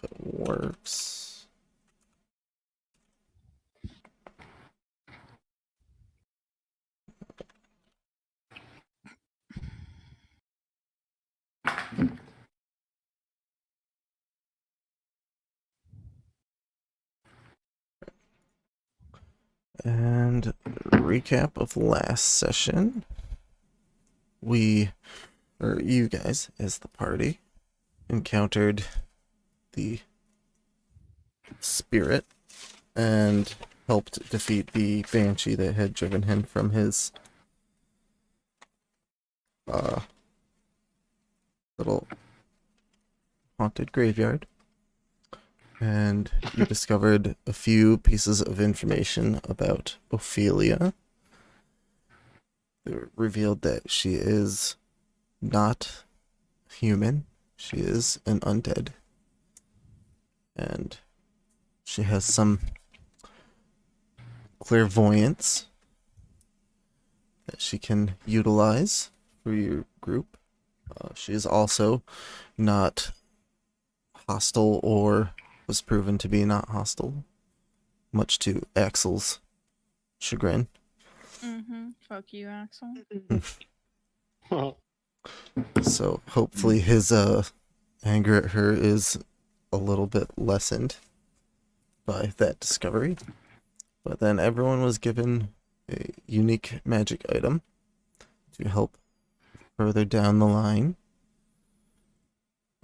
it works. And recap of last session. You guys, as the party, encountered the spirit and helped defeat the banshee that had driven him from his little haunted graveyard. And you discovered a few pieces of information about Ophelia. It revealed that she is not human. She is an undead. And she has some clairvoyance that she can utilize for your group. She is also not hostile, or was proven to be not hostile, much to Axel's chagrin. Fuck you, Axel. So hopefully his anger at her is a little bit lessened by that discovery. But then everyone was given a unique magic item to help further down the line.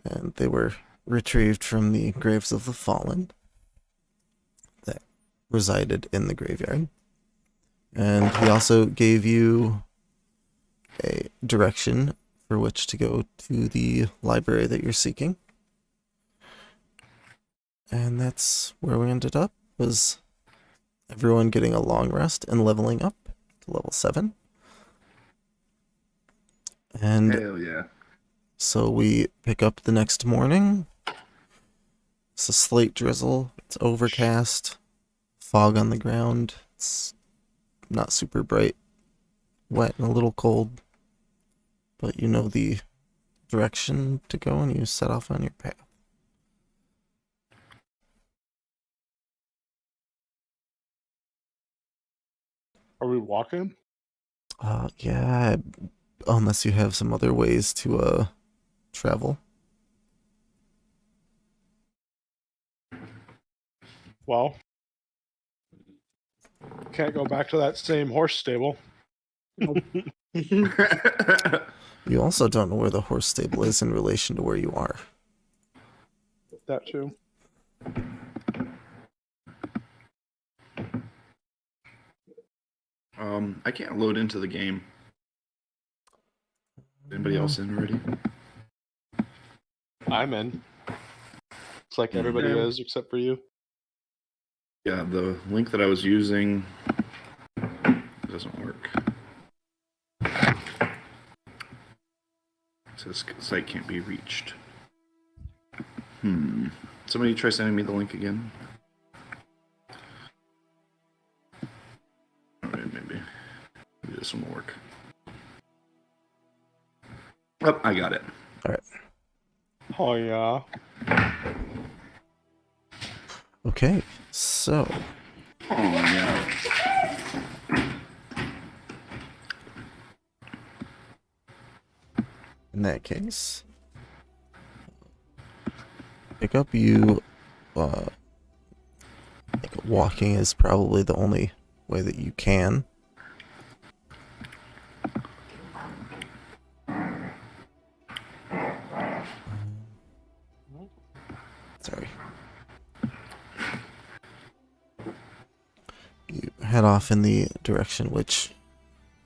And they were retrieved from the graves of the fallen that resided in the graveyard. And he also gave you a direction for which to go to the library that you're seeking. And that's where we ended up, was everyone getting a long rest and leveling up to level 7. And hell yeah. So we pick up the next morning. It's a slight drizzle. It's overcast. Fog on the ground. It's not super bright. Wet and a little cold. But you know the direction to go and you set off on your path. Are we walking? Yeah, unless you have some other ways to travel. Well, can't go back to that same horse stable. You also don't know where the horse stable is in relation to where you are. That too. I can't load into the game. Anybody else in already? I'm in. It's like everybody Yeah. is except for you. Yeah, the link that I was using doesn't work. It says site can't be reached. Somebody try sending me the link again. Alright, maybe this one will work. Oh, I got it. Alright. Oh yeah. Okay, so Oh yeah. in that case, pick up you. Like walking is probably the only way that you can. Sorry. You head off in the direction which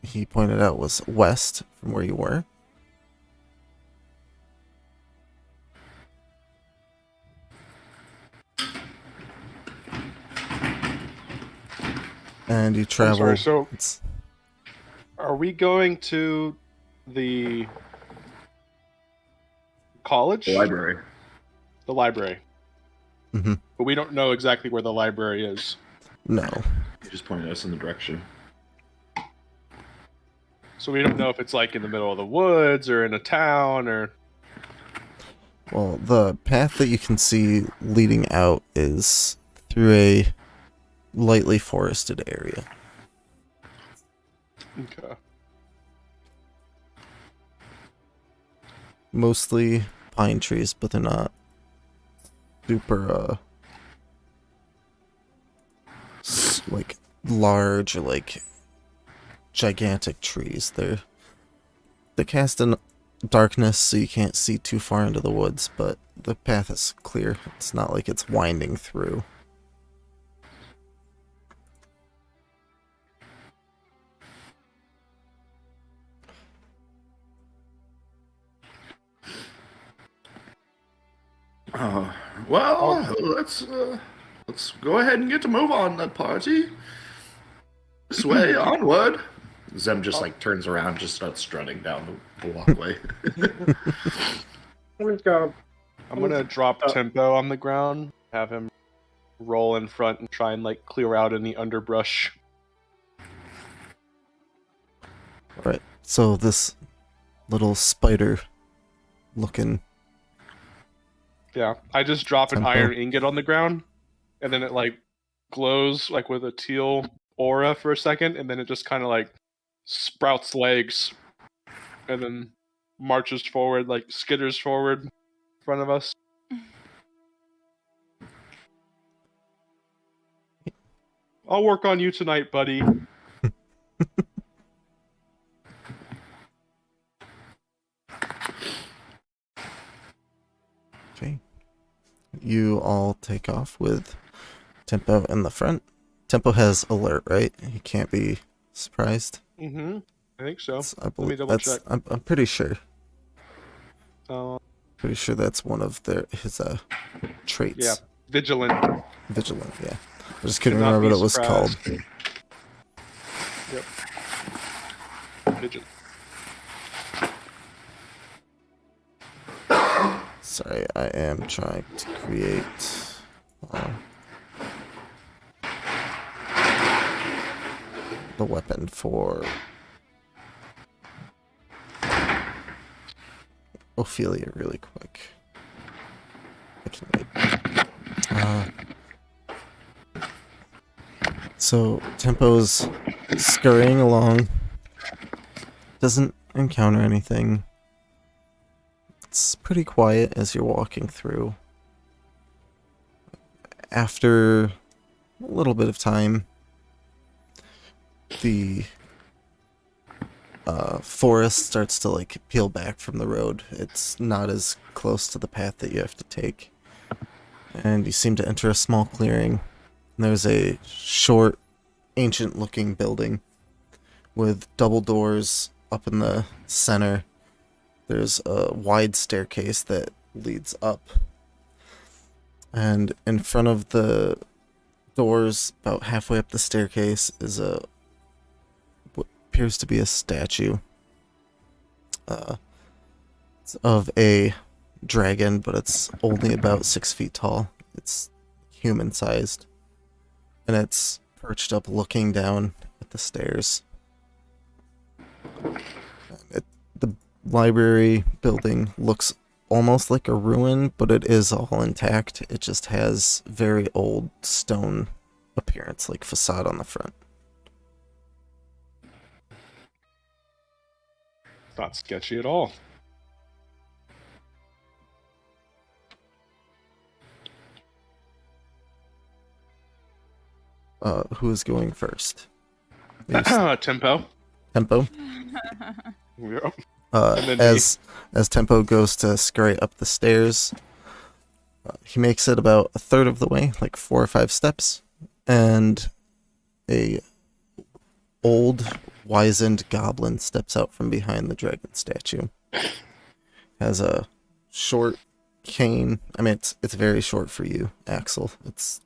he pointed out was west from where you were. And you travel. I'm sorry, so are we going to the college? The library. The library. Mhm. But we don't know exactly where the library is. No. You just pointed us in the direction. So we don't know if it's like in the middle of the woods or in a town or... Well, the path that you can see leading out is through a lightly forested area. Okay. Mostly pine trees, but they're not super, like, large or, like, gigantic trees. They're cast in darkness, so you can't see too far into the woods, but the path is clear. It's not like it's winding through. Well, let's go ahead and get to move on that party. This way, onward. Zem just like turns around, just starts strutting down the walkway. Let's go. I'm gonna drop Tempo on the ground, have him roll in front and try and like clear out any underbrush. Right. So this little spider looking. Yeah, I just drop an Tempo. iron ingot on the ground, and then it like glows like with a teal aura for a second, and then it just kind of like sprouts legs, and then marches forward, like skitters forward in front of us. I'll work on you tonight, buddy. Okay. You all take off with Tempo in the front. Tempo has alert, right? He can't be surprised. Mm-hmm. I think so. I believe me double that's. check. I'm pretty sure. Uh, Pretty sure that's one of his traits. yeah, vigilant. Vigilant. Yeah. I just couldn't Cannot remember be what it was called. surprised. Yep. Vigilant. Sorry, I am trying to create. The weapon for Ophelia really quick. I can wait. So Tempo's scurrying along, doesn't encounter anything. It's pretty quiet as you're walking through. After a little bit of time, the forest starts to like peel back from the road. It's not as close to the path that you have to take. And you seem to enter a small clearing. There's a short, ancient-looking building with double doors up in the center. There's a wide staircase that leads up. And in front of the doors, about halfway up the staircase, is what appears to be a statue of a dragon, but it's only about 6 feet tall. It's human-sized. And it's perched up looking down at the stairs. The library building looks almost like a ruin, but it is all intact. It just has very old stone appearance, like facade on the front. Not sketchy at all. Who is going first? Tempo. Tempo? Yep. Uh, then as Tempo goes to scurry up the stairs, he makes it about a third of the way, like 4 or 5 steps, and a old, wizened goblin steps out from behind the dragon statue. Has a short cane. I mean, it's very short for you, Axel. It's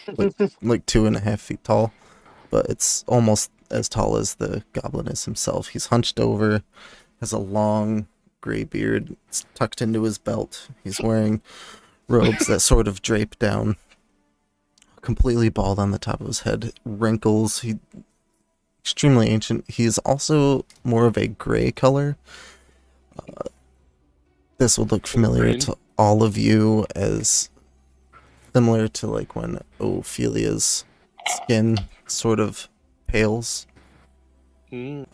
like 2.5 feet tall, but it's almost as tall as the goblin is himself. He's hunched over, has a long gray beard. It's tucked into his belt. He's wearing robes that sort of drape down, completely bald on the top of his head, wrinkles. He extremely ancient. He's also more of a gray color. This would look familiar Green. to all of you as similar to like when Ophelia's skin sort of pales. Mm.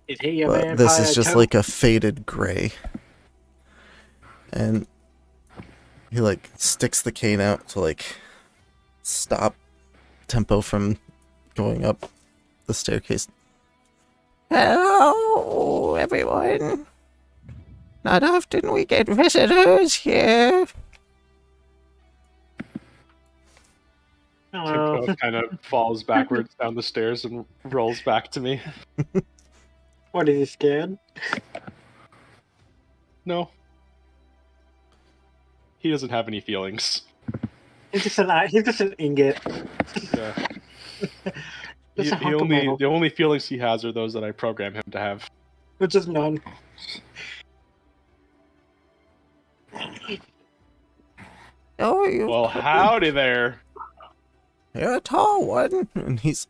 Is he a But vampire this is just too? like a faded gray. And he like sticks the cane out to like stop Tempo from going up the staircase. Hello, everyone. Not often we get visitors here. Hello. Timko kind of falls backwards down the stairs and rolls back to me. What, is he scared? No. He doesn't have any feelings. He's just an ingot. Yeah. Just a hunk of metal. The only feelings he has are those that I program him to have. Which is none. Oh, you. Well, howdy there. You're a tall one. And he's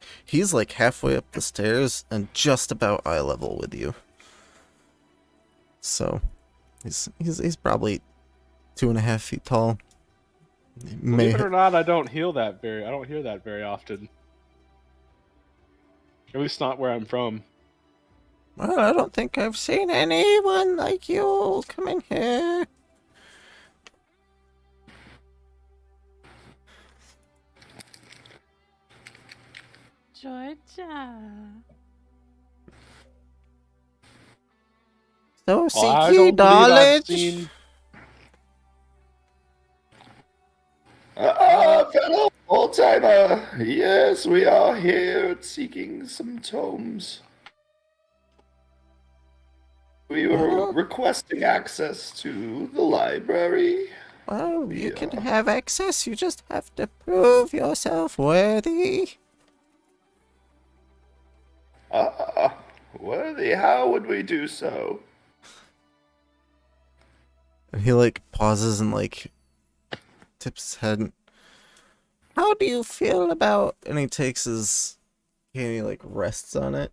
like halfway up the stairs and just about eye level with you. So he's probably 2.5 feet tall. Believe it or not, I don't hear that very often. At least not where I'm from. Well, I don't think I've seen anyone like you coming here. Georgia. So I seek don't ye believe I've knowledge. seen- Fellow old-timer. Yes, we are here seeking some tomes. We were requesting access to the library. Well, you Yeah. can have access. You just have to prove yourself worthy. Worthy, how would we do so? And he like pauses and like tips his head. How do you feel about? And he takes his and he like rests on it.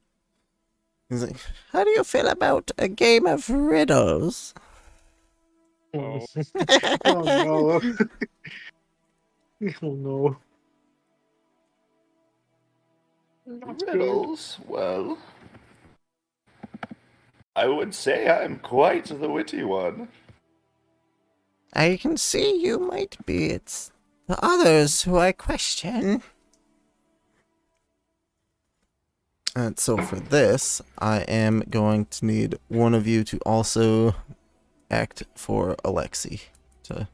He's like, how do you feel about a game of riddles? Oh. Oh no. Oh no. Not good. Riddles? Well, I would say I'm quite the witty one. I can see you might be. It's the others who I question. And so for this, I am going to need one of you to also act for Alexi to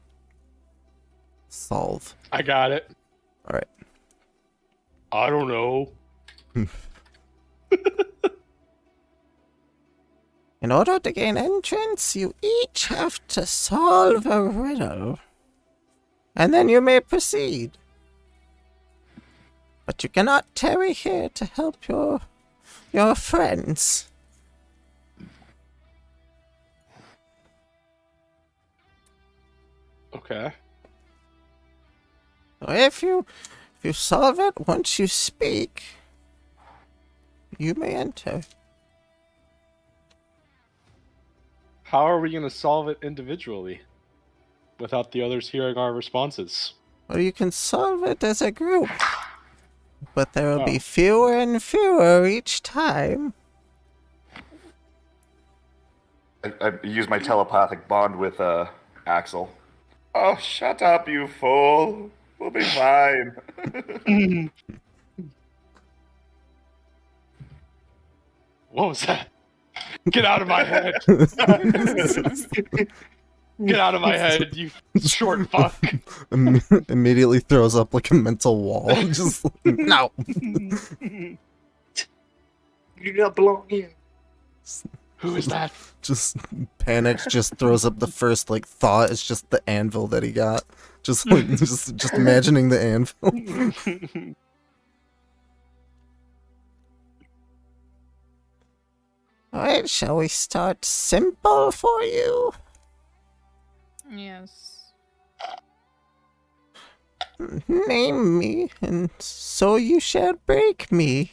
solve. I got it. All right. I don't know. In order to gain entrance, you each have to solve a riddle. And then you may proceed. But you cannot tarry here to help your friends. Okay. So if you solve it once you speak, you may enter. How are we going to solve it individually without the others hearing our responses? Or you can solve it as a group. But there will Oh. be fewer and fewer each time. I use my telepathic bond with Axel. Oh, shut up, you fool. We'll be fine. What was that? Get out of my head! Get out of my head, you short fuck! Immediately throws up like a mental wall. Just no. You do not belong here. Who is that? Just panics. Just throws up the first like thought. It's just the anvil that he got. Just like just imagining the anvil. Alright, shall we start simple for you? Yes. Name me, and so you shall break me.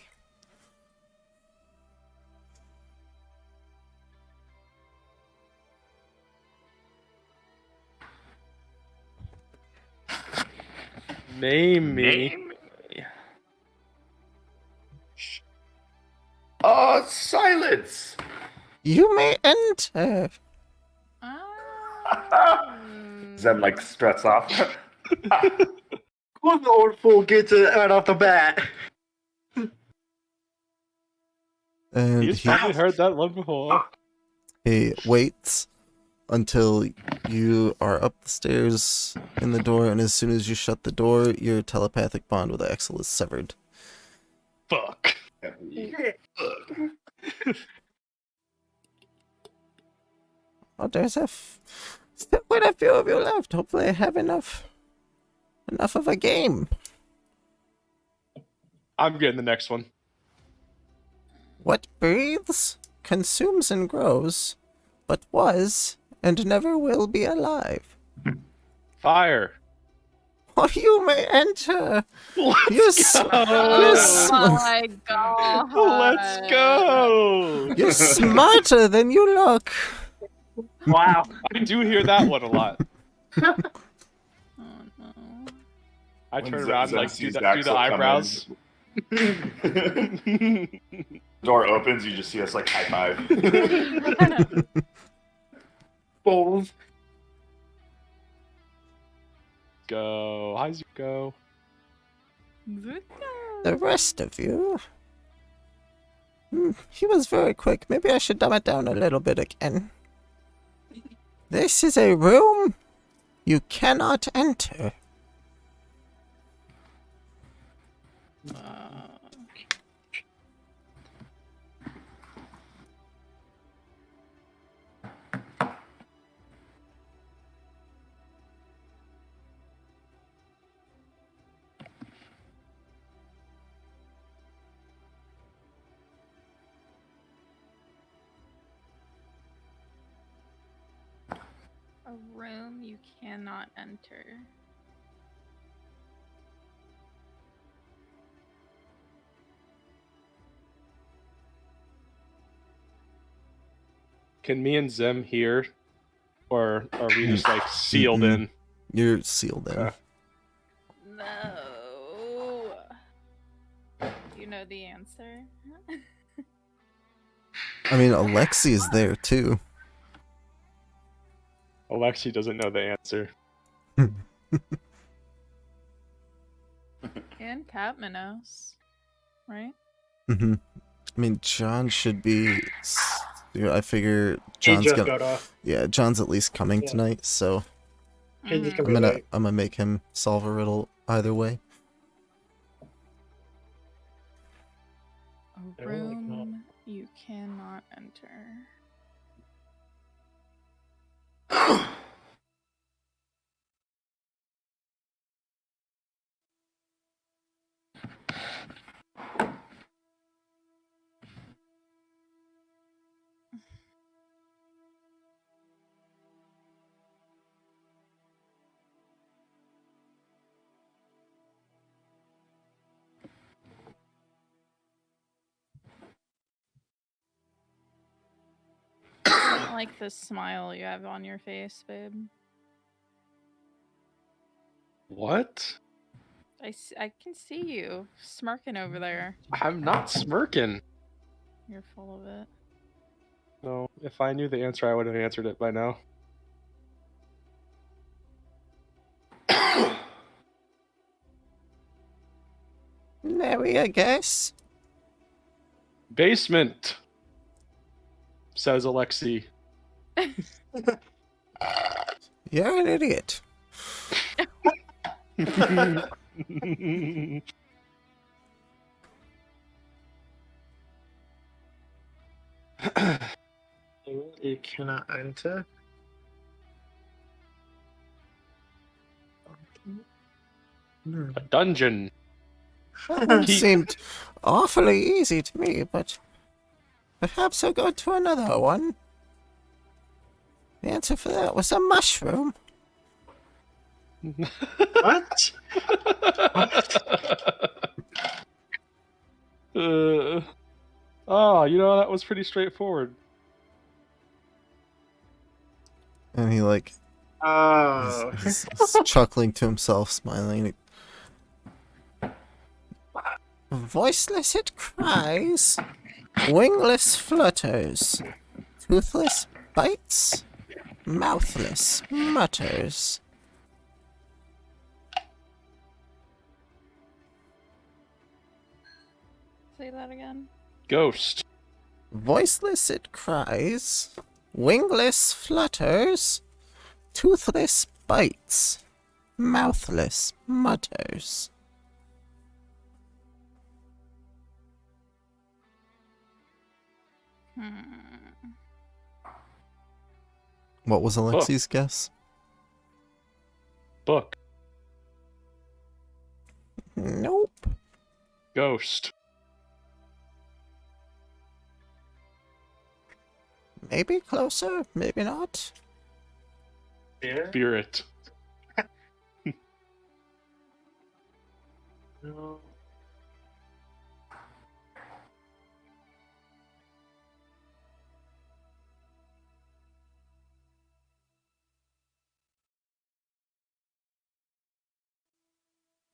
Name me. Silence. You may enter. Zem like struts off. What the old fool gets it right off the bat? And He's probably heard that one before. he waits until you are up the stairs in the door, and as soon as you shut the door, your telepathic bond with Axel is severed. Fuck. Oh, there's still quite a few of you left. Hopefully I have enough of a game. I'm getting the next one. What breathes, consumes and grows, but was and never will be alive. Fire. Oh, you may enter. Let's You sm- go. you Oh sm- my god. Let's go. You're smarter than you look. Wow. I do hear that one a lot. Oh no. I When turn Zem around, like, do sees the Axel come eyebrows. Door opens, you just see us like high five. Both. Go. How's you go? The rest of you. He was very quick. Maybe I should dumb it down a little bit again. This is a room you cannot enter. A room you cannot enter. Can me and Zem hear? Or are we just, like, sealed Mm-mm. in? You're sealed in. Okay. No. You know the answer? I mean, Alexi is there too. Alexi doesn't know the answer. And Catmanos. Right? I mean, John should be. I figure He John's just gonna. got off. Yeah, John's at least coming Yeah. tonight, so He's just Mhm. gonna be late. I'm gonna make him solve a riddle either way. A I don't like room you cannot enter. I like the smile you have on your face, babe. What? I can see you smirking over there. I'm not smirking. You're full of it. No, if I knew the answer, I would have answered it by now. Maybe a guess. Basement, says Alexi. You're an idiot. You cannot enter. A dungeon. That seemed awfully easy to me, but perhaps I'll go to another one. The answer for that was a mushroom. What? Oh, you know, that was pretty straightforward. And he Oh. he's chuckling to himself, smiling. Voiceless it cries, wingless flutters, toothless bites, mouthless mutters. Say that again. Ghost. Voiceless it cries, wingless flutters, toothless bites, mouthless mutters. What was Alexi's guess? Book. Nope. Ghost. Maybe closer, maybe not. Yeah. Spirit. No.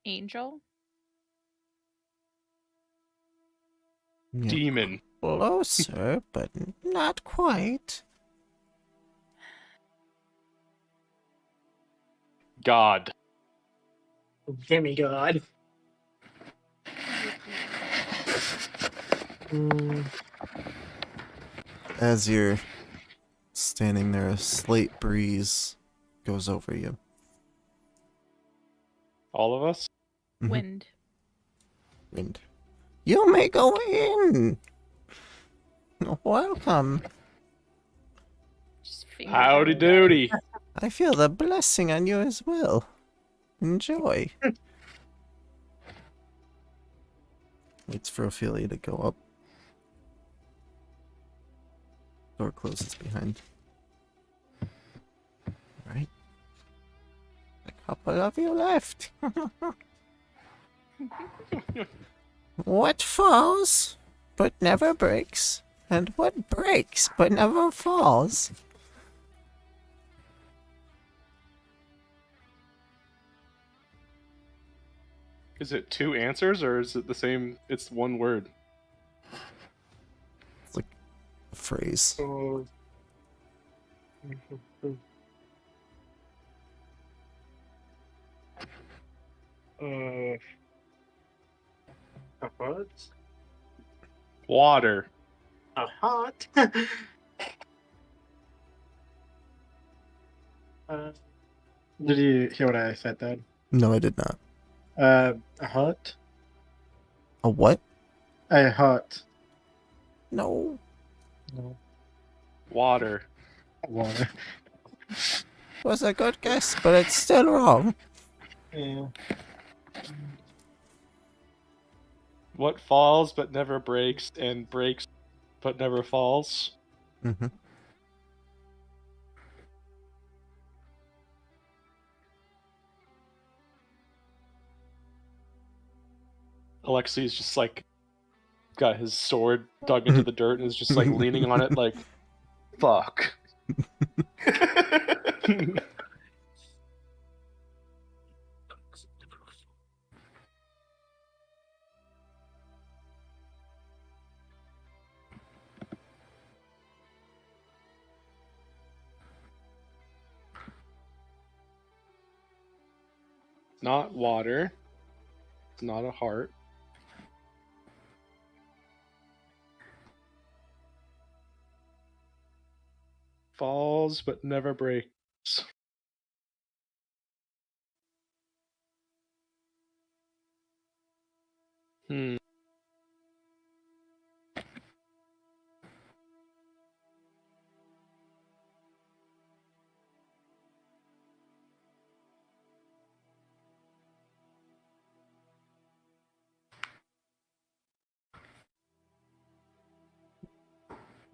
Angel. Yeah. Demon. Closer, but not quite. God. Demigod. As you're standing there, a slight breeze goes over you. All of us? Mhm. Wind. Wind. You may go in. Welcome. Just finger Howdy guns. doody. I feel the blessing on you as well. Enjoy. Waits for Ophelia to go up. Door closes behind. Alright. A couple of you left. What falls but never breaks, and what breaks but never falls? Is it two answers or is it the same? It's one word. It's like a phrase. Oh. A what? Water. A hot. Did you hear what I said then? No, I did not. A hut? A what? A hut. No. No. Water. Water. Was a good guess, but it's still wrong. Yeah. What falls but never breaks and breaks but never falls? Mm-hmm. Alexi's just like got his sword dug into the dirt and is just like leaning on it like, fuck. Not water. It's not a heart. Falls but never breaks. Hmm.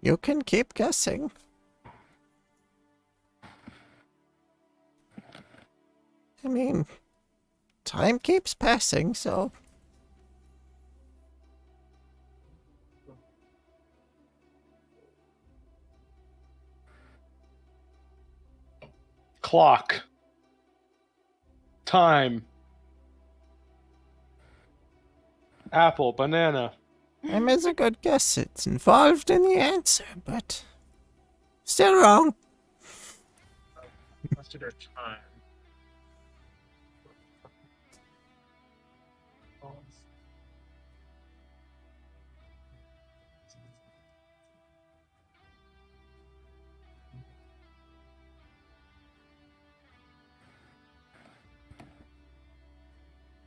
You can keep guessing. I mean, time keeps passing, so... Clock. Time. Apple, banana. I made a good guess. It's involved in the answer, but still wrong. Most of their time.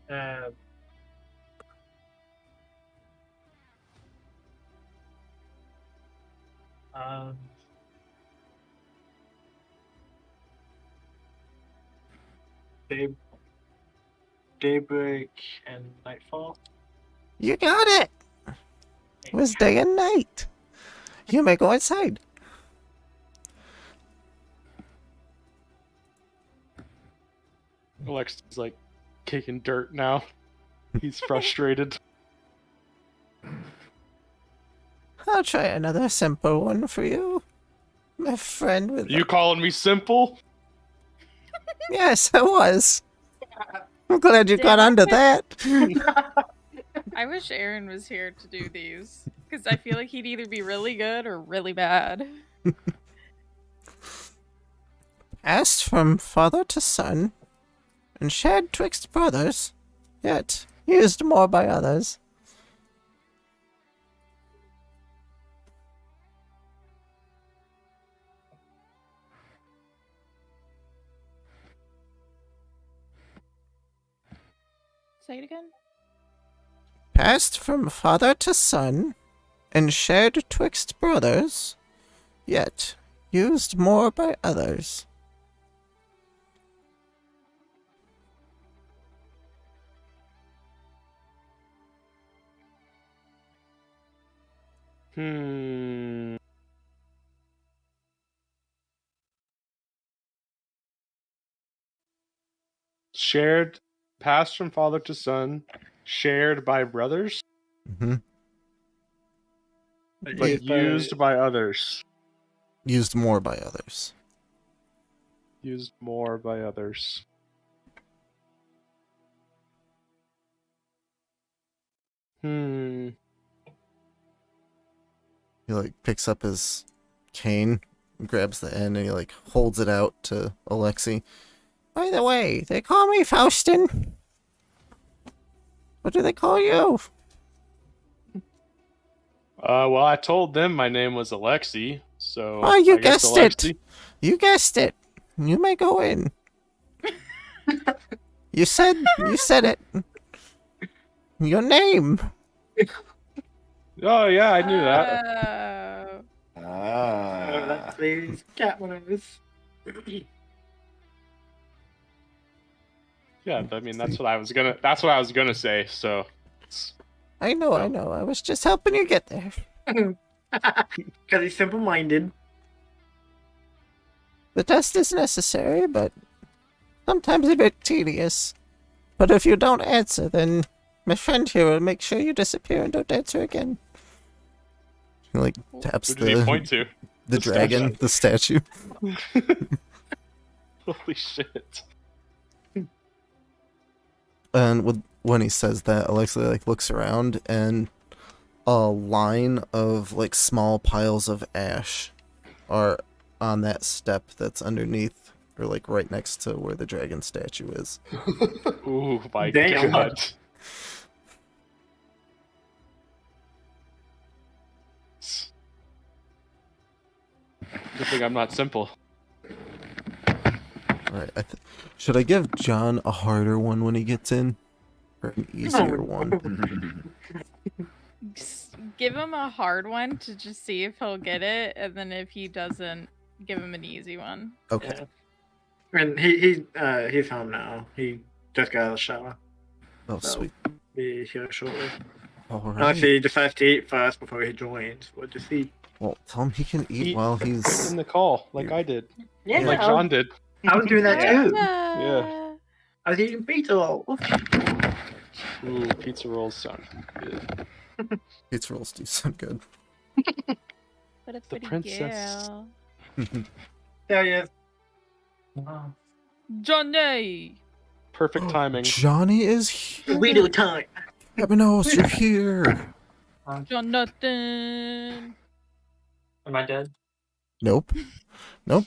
Uh, um, day, daybreak and nightfall. You got it. It was day and night. You may go inside. Alexis's like kicking dirt now. He's frustrated. I'll try another simple one for you. My friend with... You calling me simple? Yes, I was. I'm glad you got Damn. onto that. I wish Aaron was here to do these because I feel like he'd either be really good or really bad. Passed from father to son, and shared twixt brothers, yet used more by others. Say it again. Passed from father to son, and shared twixt brothers, yet used more by others. Hmm. Shared, passed from father to son, shared by brothers, Mm-hmm. but used by others. Used more by others. Used more by others. Hmm. He like picks up his cane, grabs the end, and he like holds it out to Alexi. By the way, they call me Faustin. What do they call you? Well, I told them my name was Alexi, so Oh, you I guess guessed it. Alexi. You guessed it. You may go in. You said it. Your name. Oh yeah, I knew that. Oh. That's these cat ones. Yeah, I mean that's what I was gonna say. So, it's- I know. I was just helping you get there. Because he's simple-minded. The test is necessary, but sometimes a bit tedious. But if you don't answer, then my friend here will make sure you disappear and don't answer again. He like taps who did he point the to? the dragon, the statue. Holy shit! And when he says that, Alexa like looks around, and a line of like small piles of ash are on that step that's underneath, or like right next to where the dragon statue is. Ooh, my Damn. god! Good thing I'm not simple. All right, should I give John a harder one when he gets in, or an easier one? Give him a hard one to just see if he'll get it, and then if he doesn't, give him an easy one. Okay. Yeah. And he's home now. He just got out of the shower. Oh, So- sweet. Be here shortly. All right. Actually, he decides to eat first before he joins. What does he? Well, tell him he can eat Eat while in he's. the call, like I did, Yeah, like I, John did. I was doing that too. Yeah. I was eating pizza rolls. Ooh, pizza rolls sound good. Pizza rolls do sound good. What a The pretty princess. girl. There he is. Wow. Johnny! Perfect timing. Johnny is here. Burrito time. Ebenos, you're here. Jonathan. Am I dead? Nope. Nope.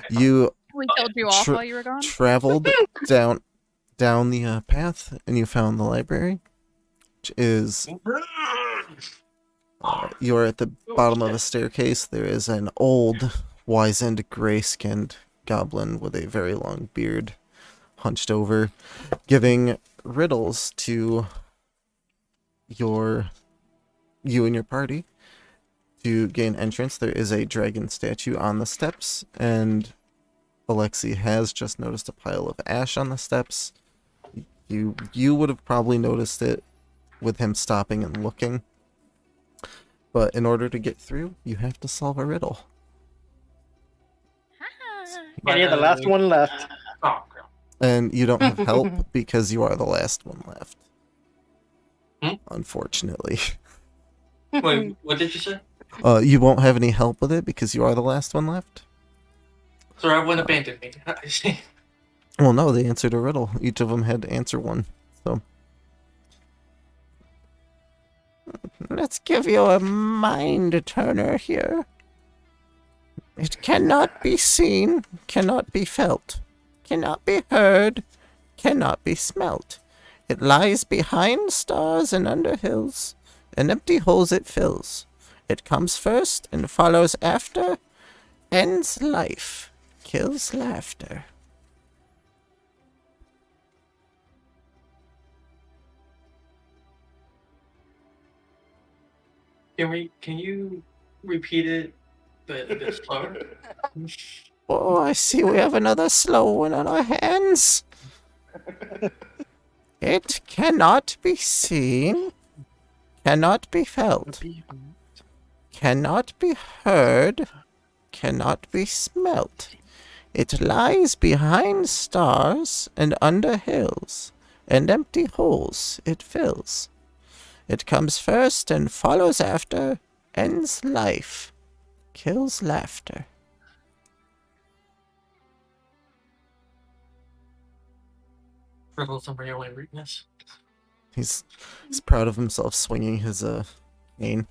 You We killed you off while you were gone. traveled down the path, and you found the library, which is you're at the bottom of a staircase. There is an old, wizened, gray-skinned goblin with a very long beard, hunched over, giving riddles to you and your party. To gain entrance, there is a dragon statue on the steps, and Alexi has just noticed a pile of ash on the steps. You would have probably noticed it with him stopping and looking. But in order to get through, you have to solve a riddle. And you're the last one left. Oh, And you don't have help because you are the last one left. Unfortunately. wait, what did you say? You won't have any help with it because you are the last one left. So everyone abandoned me. I see. Well, no, they answered a riddle. Each of them had to answer one. So let's give you a mind turner here. It cannot be seen, cannot be felt, cannot be heard, cannot be smelt. It lies behind stars and under hills, and empty holes it fills. It comes first and follows after, ends life, kills laughter. Can you repeat it but a bit slower? Oh, I see we have another slow one on our hands. It cannot be seen, cannot be felt, cannot be heard, cannot be smelt. It lies behind stars and under hills, and empty holes it fills. It comes first and follows after, ends life, kills laughter. Riddles are my only weakness. He's proud of himself swinging his cane.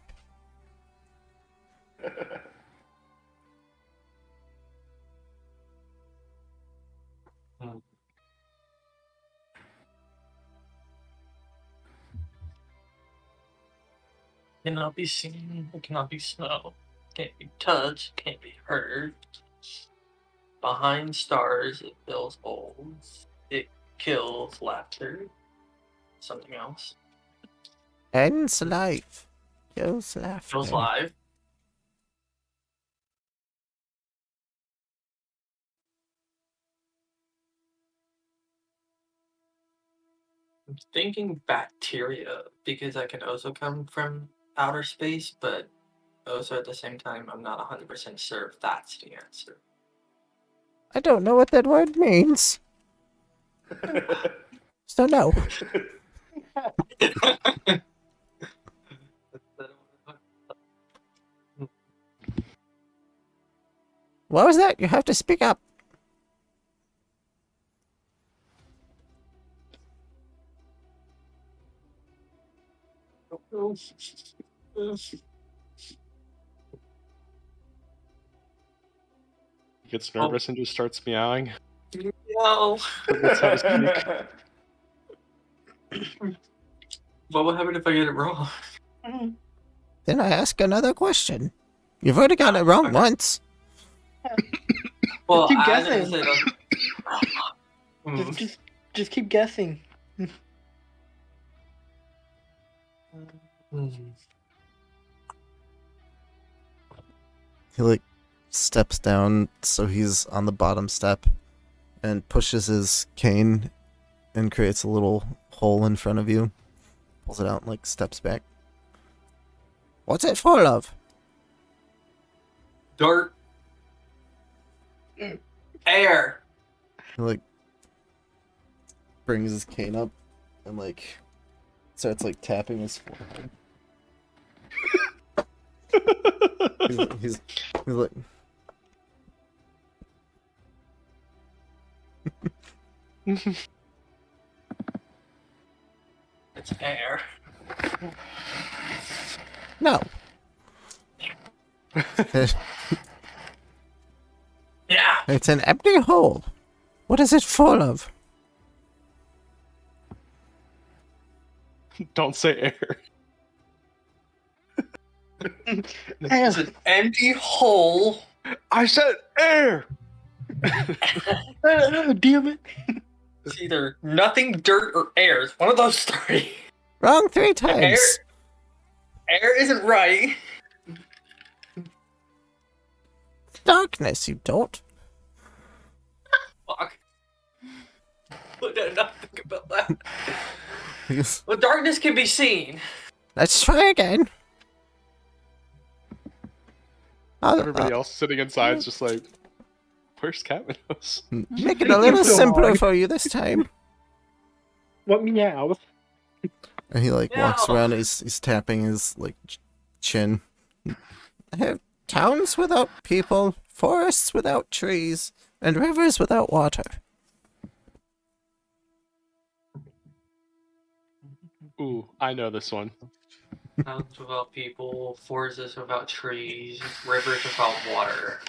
Cannot be seen, it cannot be smelled, can't be touched, can't be heard. Behind stars, it fills holes. It kills laughter. Something else. Ends life, kills laughter. Kills live. I'm thinking bacteria because I can also come from outer space, but also at the same time, I'm not 100% sure if that's the answer. I don't know what that word means. So no. What was that? You have to speak up. He gets nervous and just starts meowing. No. That's how to speak. What would happen if I get it wrong? Then I ask another question. You've already got it wrong once. Well, Keep I guessing. didn't say Just keep guessing. He steps down so he's on the bottom step and pushes his cane and creates a little hole in front of you. Pulls it out and steps back. What's it full of? Dirt. Air. He brings his cane up and starts tapping his forehead. he's like It's air. No. Yeah. It's an empty hole. What is it full of? Don't say air. It's an empty hole. I said air. Damn it. It's either nothing, dirt, or air. It's one of those three. Wrong 3 times. Air isn't right. Darkness, you don't. Fuck. I don't know nothing about that. Well, darkness can be seen. Let's try again. Everybody else sitting inside is just like, where's Caminos? Make it a little simpler for you this time. What meow? And he like walks Meow. around. He's tapping his like chin. I have towns without people, forests without trees, and rivers without water. Ooh, I know this one. Towns without people, forests without trees, rivers without water.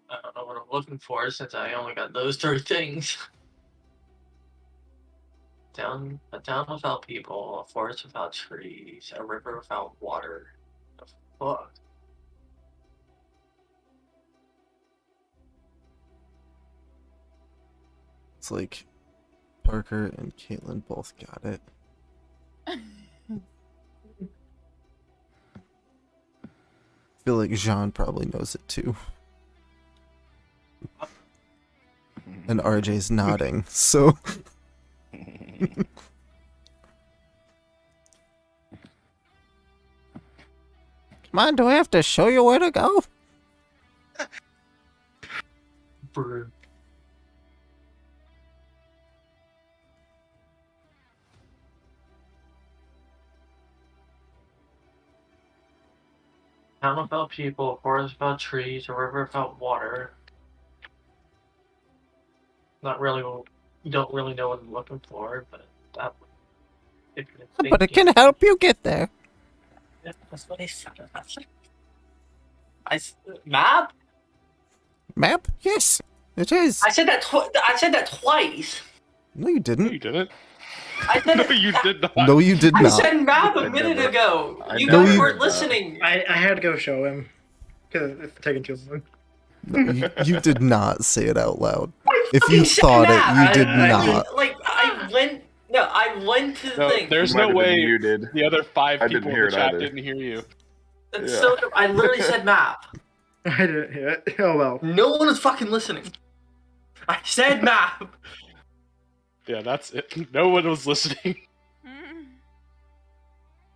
I don't know what I'm looking for since I only got those 3 things. A town without people, a forest without trees, a river without water. The fuck? It's like Parker and Caitlin both got it. I feel like Jean probably knows it too. And RJ's nodding, so come on, do I have to show you where to go? Brr. Town without people, a forest without trees, a river without water. Not really. You don't really know what I'm looking for, but that. If you're But it thinking- can help you get there. Yeah, that's what I said. Map? Map? Yes, it is. I said that. I said that twice. No, you No, didn't. you didn't. I said. No, you did not. No, you did I not. said map a I minute never- ago. I You never guys did weren't that. listening. I had to go show him because it's taking too long. No, you did not say it out loud. I If you fucking said thought map. it, you did I- not. Like I went. No, I went to the No, thing. there's Might no have been way you did. the other 5 I people didn't in hear the it chat either. didn't hear you. That's Yeah. so. I literally said map. I didn't hear it. Oh well. No one was fucking listening. I said map. Yeah, that's it. No one was listening.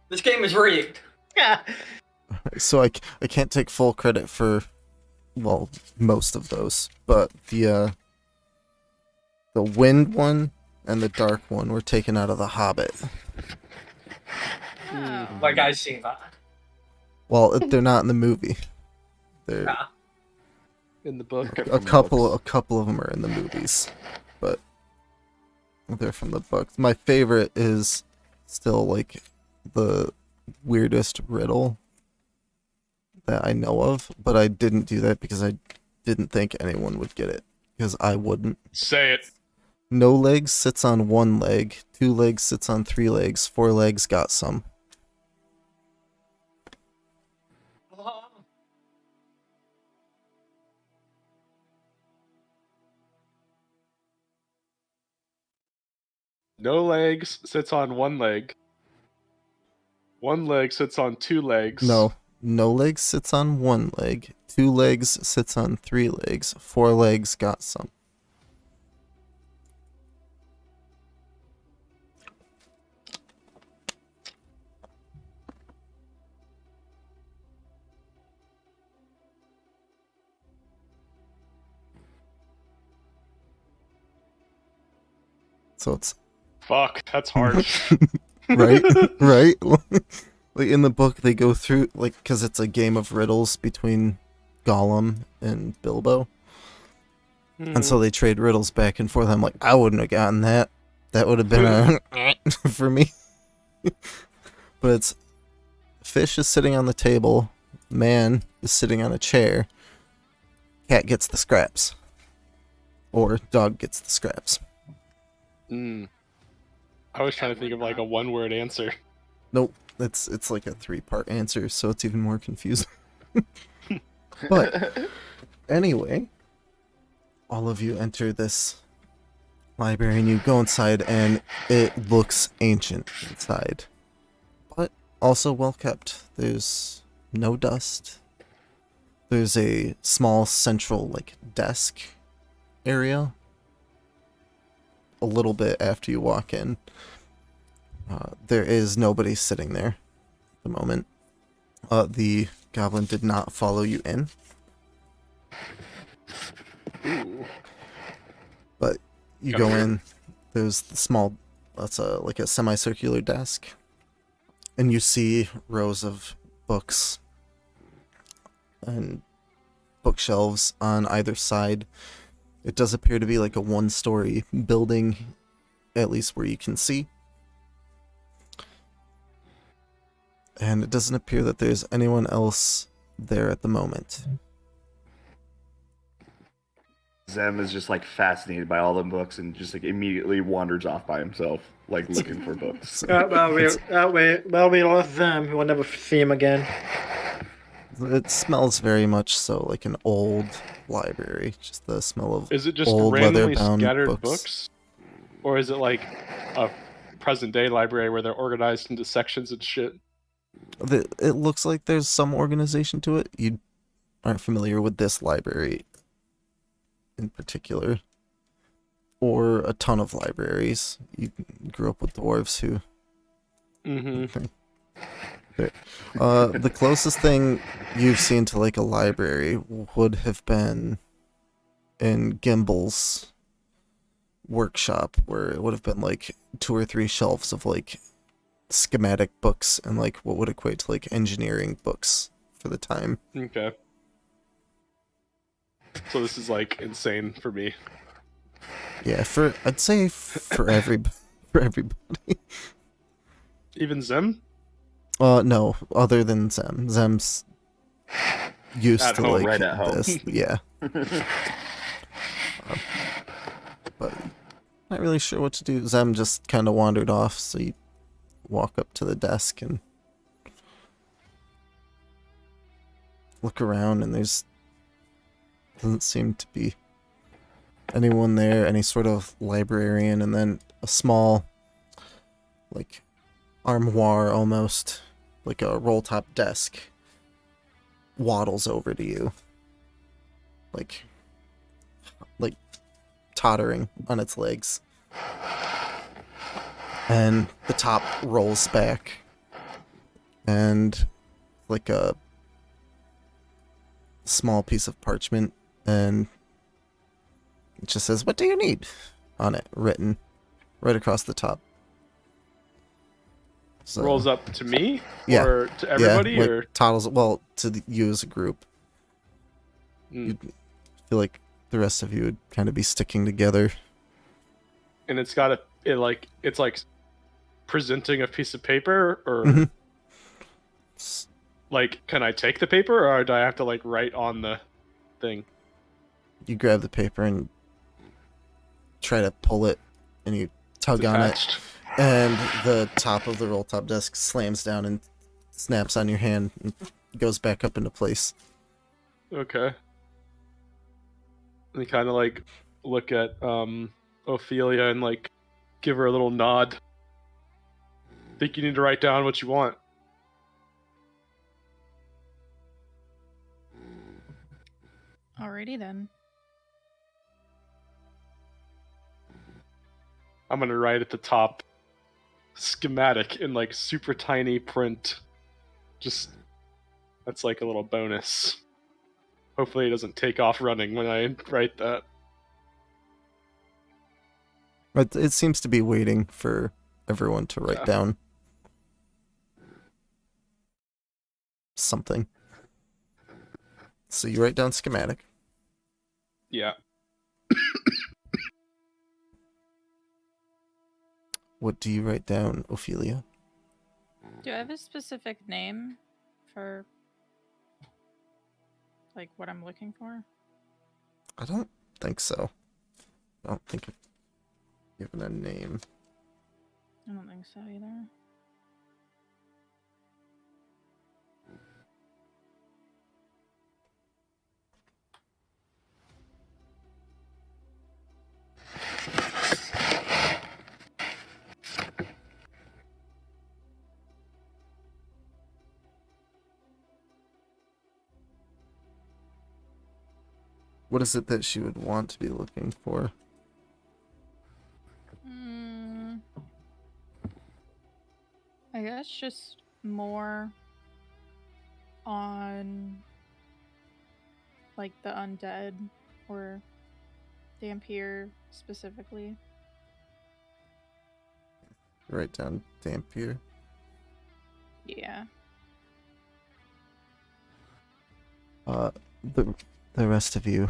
This game is rigged. Yeah. So I can't take full credit for, well, most of those, but the wind one and the dark one were taken out of The Hobbit. Oh. Like I seen that. Well, they're not in the movie. They're Yeah. In the book. a couple of them are in the movies, but they're from the books. My favorite is still like the weirdest riddle that I know of, but I didn't do that because I didn't think anyone would get it, because I wouldn't. Say it. No legs sits on 1 leg, 2 legs sits on 3 legs, 4 legs got some. No legs sits on 1 leg. 1 leg sits on 2 legs. No legs sits on 1 leg, 2 legs sits on 3 legs, 4 legs got some. So it's Fuck, that's hard. Right? Right? Like in the book, they go through, like, because it's a game of riddles between Gollum and Bilbo. And so they trade riddles back and forth. I'm like, I wouldn't have gotten that. That would have been a for me. But it's fish is sitting on the table, man is sitting on a chair, cat gets the scraps. Or dog gets the scraps. I was trying to think of like a one-word answer. Nope. It's like a 3-part answer, so it's even more confusing. But anyway, all of you enter this library and you go inside and it looks ancient inside. But also well kept. There's no dust. There's a small central like desk area a little bit after you walk in. There is nobody sitting there at the moment. The goblin did not follow you in. Ooh. But you go in, there's the small, that's like a semicircular desk, and you see rows of books and bookshelves on either side. It does appear to be like a 1-story building, at least where you can see. And it doesn't appear that there's anyone else there at the moment. Zem is just like fascinated by all the books and just like immediately wanders off by himself, like looking for books. We lost them. We'll never see him again. It smells very much so like an old library. Just the smell of Is it just old randomly leather-bound scattered books. Or is it like a present-day library where they're organized into sections and shit? It looks like there's some organization to it. You aren't familiar with this library in particular, or a ton of libraries. You grew up with dwarves who... Mm-hmm. The closest thing you've seen to like a library would have been in Gimbel's workshop, where it would have been like 2 or 3 shelves of like schematic books and like what would equate to like engineering books for the time. Okay. So this is like insane for me. Yeah, I'd say for everybody. Even Zem? No, other than Zem. Zem's used At to home, like right at home. this. Yeah. But not really sure what to do. Zem just kind of wandered off, so you walk up to the desk and look around, and doesn't seem to be anyone there, any sort of librarian, and then a small, like, armoire almost, like a roll-top desk, waddles over to you. Like tottering on its legs. And the top rolls back. And like a small piece of parchment, and it just says, "What do you need?" on it, written right across the top. So, Rolls up to me? Yeah. Or to everybody? yeah, like, or toddles, well, to you as a group. Mm. You'd feel like the rest of you would kind of be sticking together. And it's got it's like presenting a piece of paper, or Mhm. like, can I take the paper, or do I have to like write on the thing? You grab the paper and try to pull it, and you tug on it, Attached. and the top of the roll-top desk slams down and snaps on your hand and goes back up into place. Okay. And kind of like look at Ophelia and like give her a little nod. Think you need to write down what you want. Alrighty then. I'm gonna write at the top schematic in like super tiny print. Just that's like a little bonus. Hopefully it doesn't take off running when I write that. But it seems to be waiting for everyone to write Yeah. down. something. So you write down schematic. Yeah. What do you write down, Ophelia? Do I have a specific name for like what I'm looking for? I don't think so. I don't think I've given a name. I don't think so either. What is it that she would want to be looking for? I guess just more on like the undead or Dampier specifically. Write down Dampier. Yeah. The rest of you.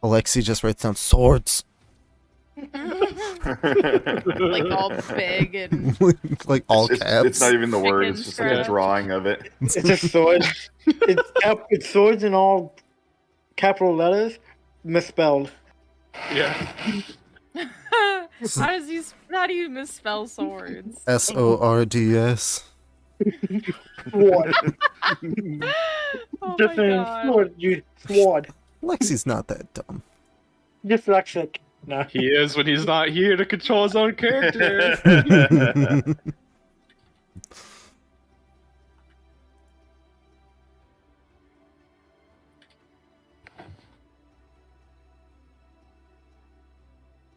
Alexi just writes down swords. Like all big and Like all it's, caps. it's not even the word. Chicken It's just like a scratch. drawing of it. It's just swords. It's swords in all capital letters, misspelled. Yeah. how do you misspell swords? SORDS. Sword. Oh Just my saying god. sword, you sword. Lexi's not that dumb. Dyslexic. No. He is when he's not here to control his own character.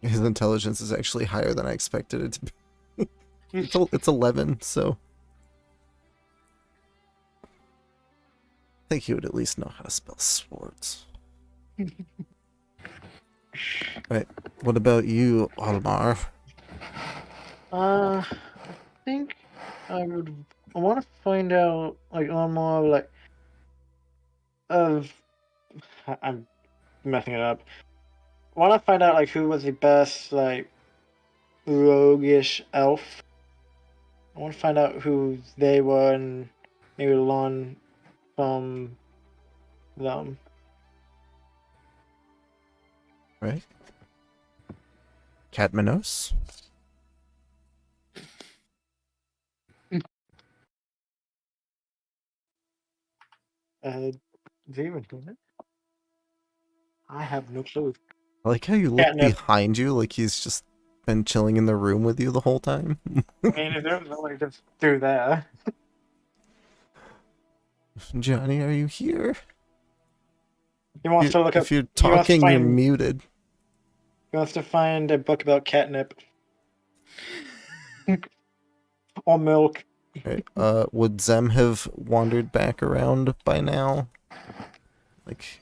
His intelligence is actually higher than I expected it to be. It's 11, so I think he would at least know how to spell swords. Right. What about you, Almar? I think I want to find out like on more like of I'm messing it up. I want to find out like who was the best like roguish elf. I want to find out who they were and maybe learn from them. Right. Catmanos? Demon, I have no clue. I like how you look Catnip. behind you like he's just been chilling in the room with you the whole time. I mean, if there's nobody just through there. Johnny, are you here? He wants to look up. If you're he wants to talking, you're find- muted. He wants to find a book about catnip. Or milk. Right. Would Zem have wandered back around by now? Like,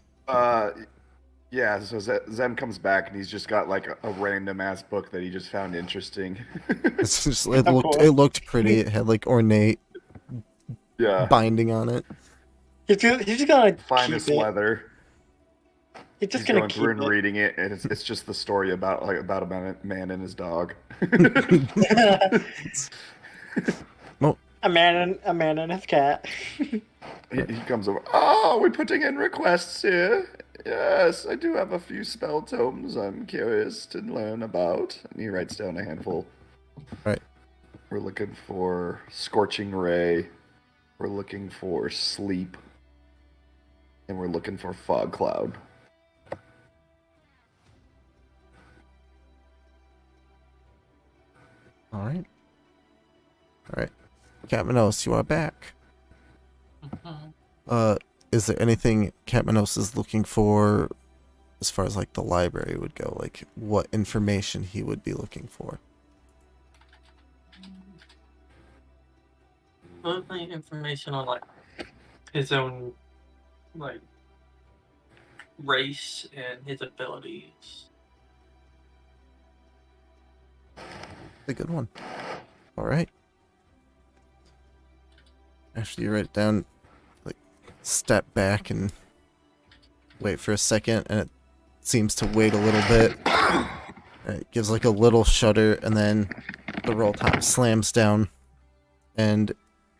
Yeah, so Zem comes back and he's just got like a random ass book that he just found interesting. it's just, Of course. it looked pretty. It had like ornate Yeah. binding on it. He's just gonna Finest keep it. leather. He's just He's gonna going keep through and it. reading it, and it's just the story about a man and his dog. a man and his cat. He comes over. Oh, we're putting in requests here. Yes, I do have a few spell tomes I'm curious to learn about. And he writes down a handful. Right. We're looking for Scorching Ray. We're looking for Sleep. And we're looking for Fog Cloud. All right. Catmanos, you are back. Is there anything Catmanos is looking for as far as like the library would go? Like what information he would be looking for? Mostly information on like his own like race and his abilities. A good one. All right. after you write it down, like, step back and wait for a second, and it seems to wait a little bit. And it gives like a little shudder, and then the roll top slams down, and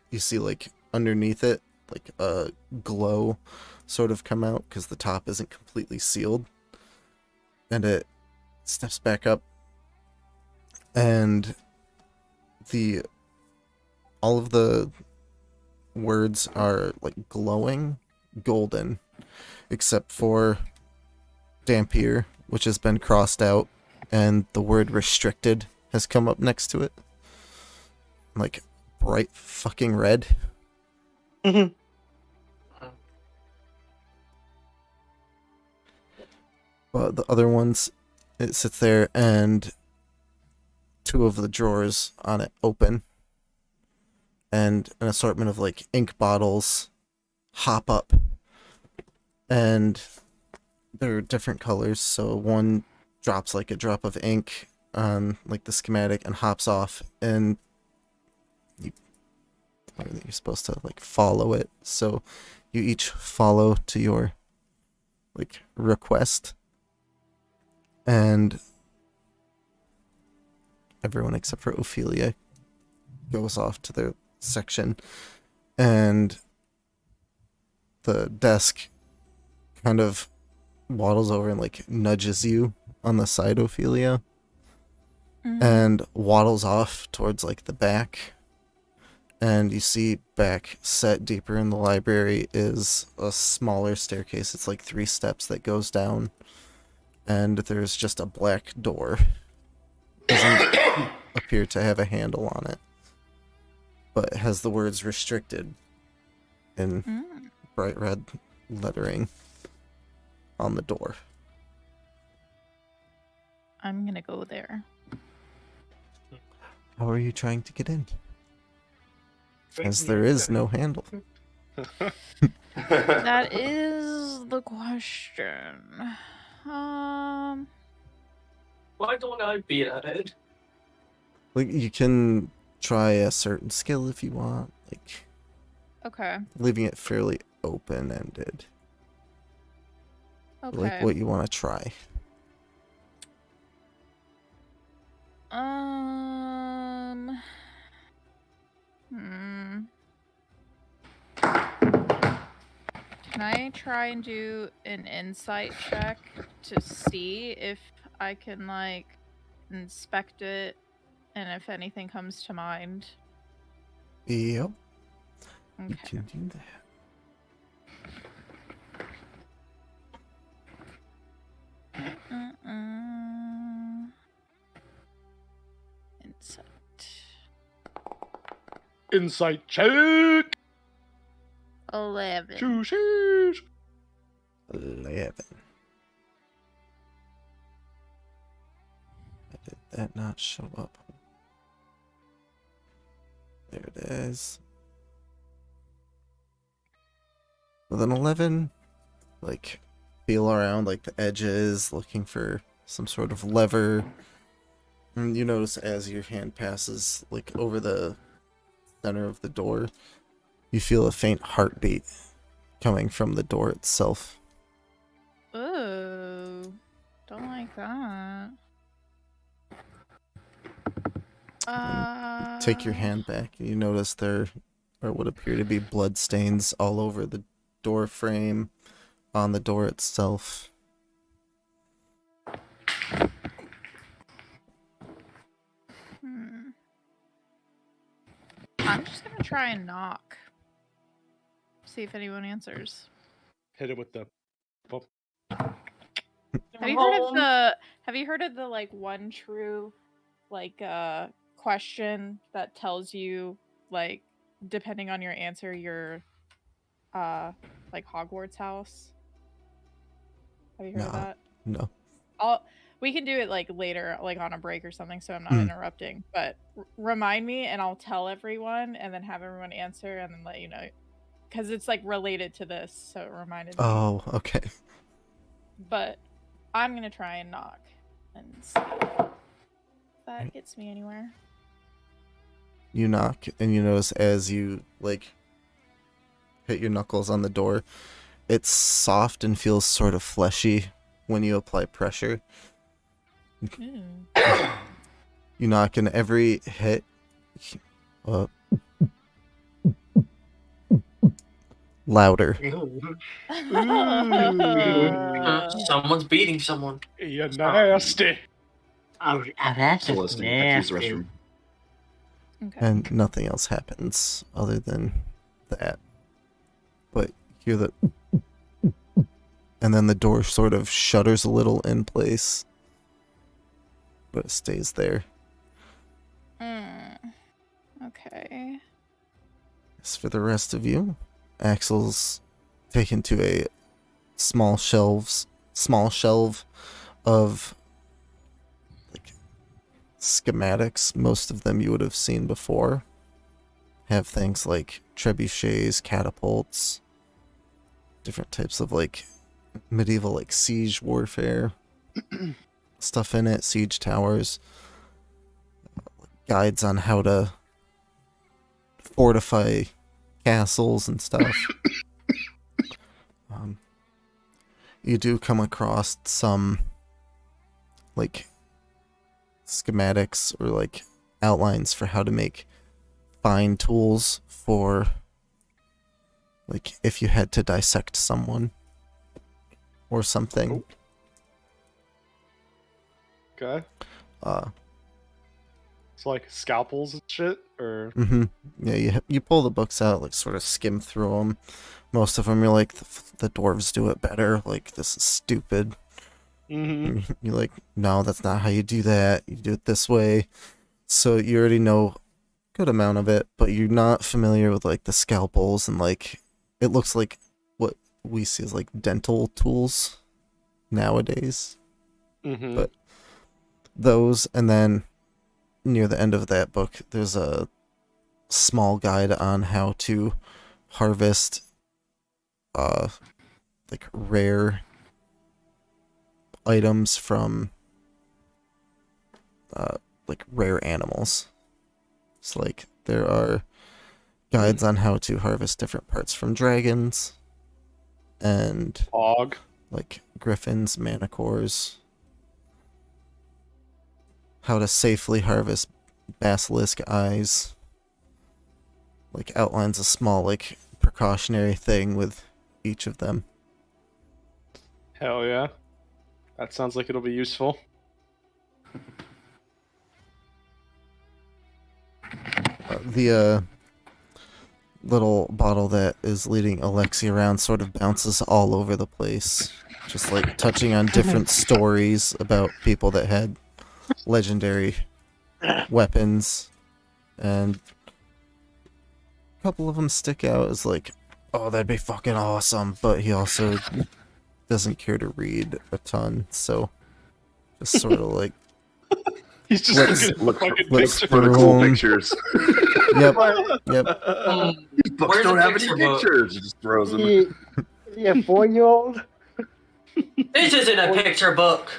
you see like underneath it, like a glow sort of come out because the top isn't completely sealed. And it steps back up, and all of the words are like glowing golden, except for Dampier, which has been crossed out, and the word restricted has come up next to it. Like bright fucking red. Mhm. But the other ones, it sits there, and two of the drawers on it open, and an assortment of like ink bottles hop up, and they're different colors. So one drops like a drop of ink on like the schematic and hops off, and you're supposed to like follow it. So you each follow to your like request, and everyone except for Ophelia goes off to their section, and the desk kind of waddles over and like nudges you on the side, Ophelia, and waddles off towards like the back, and you see back set deeper in the library is a smaller staircase. It's like 3 steps that goes down, and there's just a black door. Doesn't appear to have a handle on it, but it has the words restricted in bright red lettering on the door. I'm gonna go there. How are you trying to get in? As there is no handle. That is the question. Why don't I beat at it? Like, you can try a certain skill if you want, like Okay. leaving it fairly open-ended. Okay. Like what you want to try. Can I try and do an insight check to see if I can like inspect it and if anything comes to mind? Yep, you Okay. can do that. Insight. Insight check. 11. Choosies. 11. Why did that not show up? There it is. With an 11, like, feel around like the edges, looking for some sort of lever. And you notice as your hand passes like over the center of the door, you feel a faint heartbeat coming from the door itself. Ooh. Don't like that. Take your hand back, and you notice there are what appear to be blood stains all over the door frame, on the door itself. I'm just gonna try and knock. See if anyone answers. Hit it with the. Have you heard of the like one true like question that tells you like depending on your answer your like Hogwarts house? Have you heard of Nah. that? No. We can do it like later, like on a break or something, so I'm not interrupting. But remind me, and I'll tell everyone, and then have everyone answer, and then let you know, because it's like related to this, so it reminded me. Oh, okay. But I'm gonna try and knock and see if that gets me anywhere. You knock, and you notice as you like hit your knuckles on the door. It's soft and feels sort of fleshy when you apply pressure. You knock, and every hit louder. Someone's beating someone. You're nasty. Oh, that's Still just listening. I have to use the nasty. restroom. Okay. And nothing else happens other than that. But you hear the and then the door sort of shudders a little in place, but it stays there. Okay. As for the rest of you, Axel's taken to a small shelf of like schematics. Most of them you would have seen before. Have things like trebuchets, catapults, different types of like medieval like siege warfare stuff in it, siege towers, guides on how to fortify castles and stuff. You do come across some like schematics or like outlines for how to make fine tools for like if you had to dissect someone or something. Okay. Uh It's like scalpels and shit, or Yeah, you pull the books out, like sort of skim through them. Most of them you're like, the dwarves do it better. Like, this is stupid. You're like, no, that's not how you do that. You do it this way. So you already know a good amount of it, but you're not familiar with like the scalpels and like it looks like what we see as like dental tools nowadays. But those, and then near the end of that book, there's a small guide on how to harvest like rare items from like rare animals. It's like there are guides on how to harvest different parts from dragons and Og. like griffins, manticores, how to safely harvest basilisk eyes, like outlines a small like precautionary thing with each of them. Hell yeah. That sounds like it'll be useful. The little bottle that is leading Alexi around sort of bounces all over the place, just like touching on different stories about people that had legendary weapons, and a couple of them stick out as like, oh, that'd be fucking awesome, but he also doesn't care to read a ton, so just sort of like He's just Look fucking let's picture. for the cool Boom. pictures. yep. These books Where's don't the have any picture book? pictures. He just throws them. Yeah, 4-year-old. This isn't a picture book.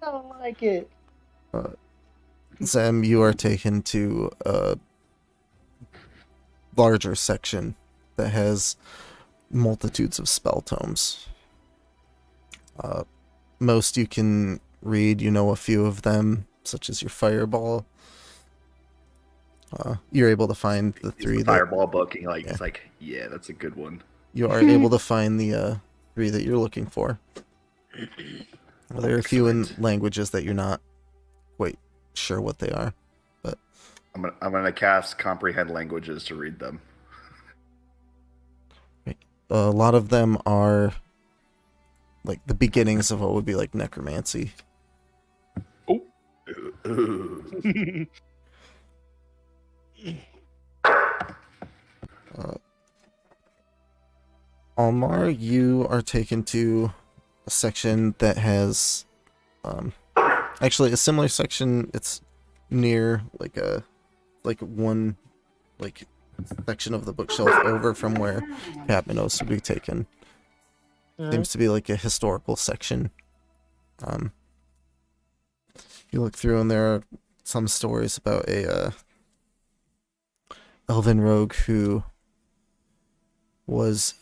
I don't like it. Zem, you are taken to a larger section that has multitudes of spell tomes. Most you can read, you know a few of them, such as your fireball. You're able to find the three that Fireball booking, like Yeah. it's like, yeah, that's a good one. you are able to find the three that you're looking for. Well, there are a few in Excellent. languages that you're not quite sure what they are. I'm gonna cast comprehend languages to read them. A lot of them are like the beginnings of what would be like necromancy. Ooh. Almar, you are taken to a section that has actually a similar section. It's near like one section of the bookshelf over from where Capminos would be taken. Seems to be like a historical section. You look through and there are some stories about a elven rogue who was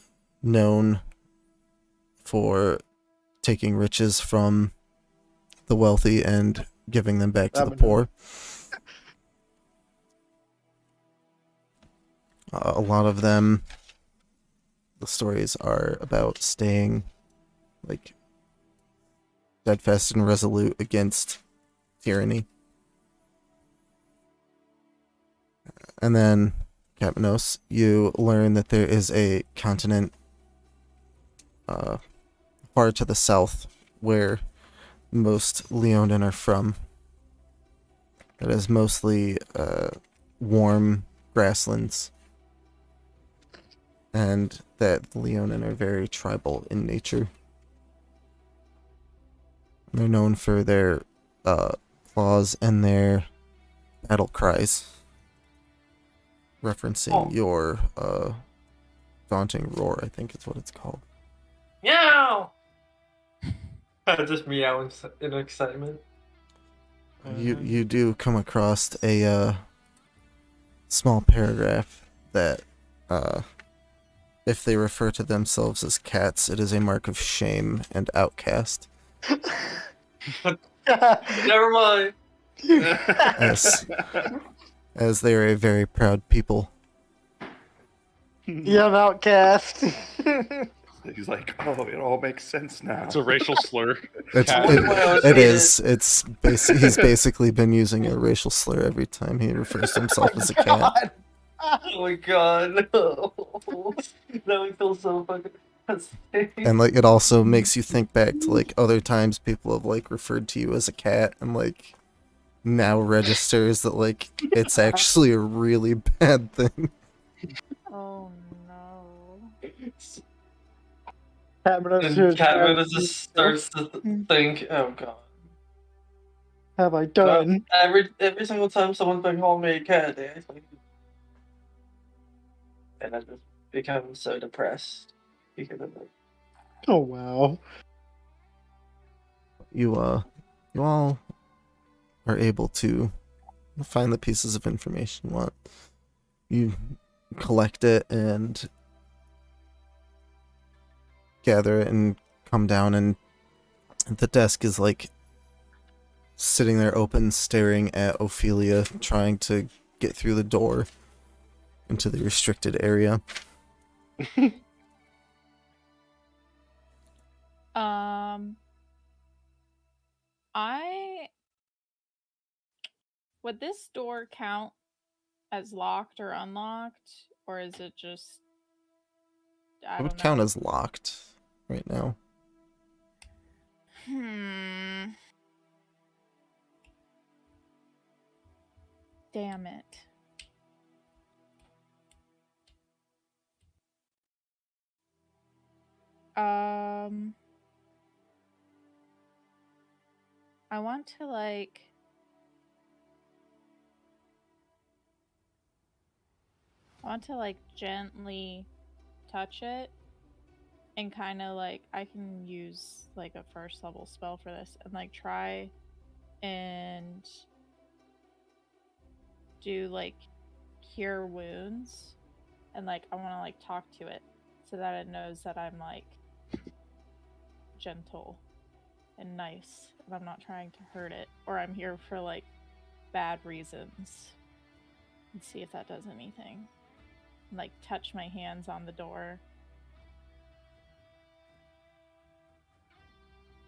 known for taking riches from the wealthy and giving them back to the poor. A lot of them, the stories are about staying like steadfast and resolute against tyranny. And then, Kapnos, you learn that there is a continent far to the south where most Leonin are from. It is mostly warm grasslands. And that the Leonin are very tribal in nature. They're known for their claws and their battle cries, referencing your daunting roar, I think is what it's called. Meow! Just meow in excitement. You do come across a small paragraph that if they refer to themselves as cats, it is a mark of shame and outcast. Never mind. As they are a very proud people. Yeah, I'm outcast. He's like, oh, it all makes sense now. It's a racial slur. It is. He's basically been using a racial slur every time he refers to himself as a cat. Oh my god, no. Now we feel so fucking And like it also makes you think back to like other times people have like referred to you as a cat and like now registers that like it's actually a really bad thing. Oh no. And Catman just starts to think, oh god. Have I done? Every single time someone's been calling me a cat, they act like, and I just become so depressed because of it. Oh wow. You all are able to find the pieces of information you want. You collect it and gather it and come down, and the desk is like sitting there open, staring at Ophelia, trying to get through the door into the restricted area. Would this door count as locked or unlocked, or is it just? It would count as locked right now. Damn it. I want to gently touch it and kind of like I can use like a first level spell for this and like try and do like cure wounds, and like I want to like talk to it so that it knows that I'm like gentle and nice and I'm not trying to hurt it, or I'm here for like bad reasons, and see if that does anything. And, like touch my hands on the door.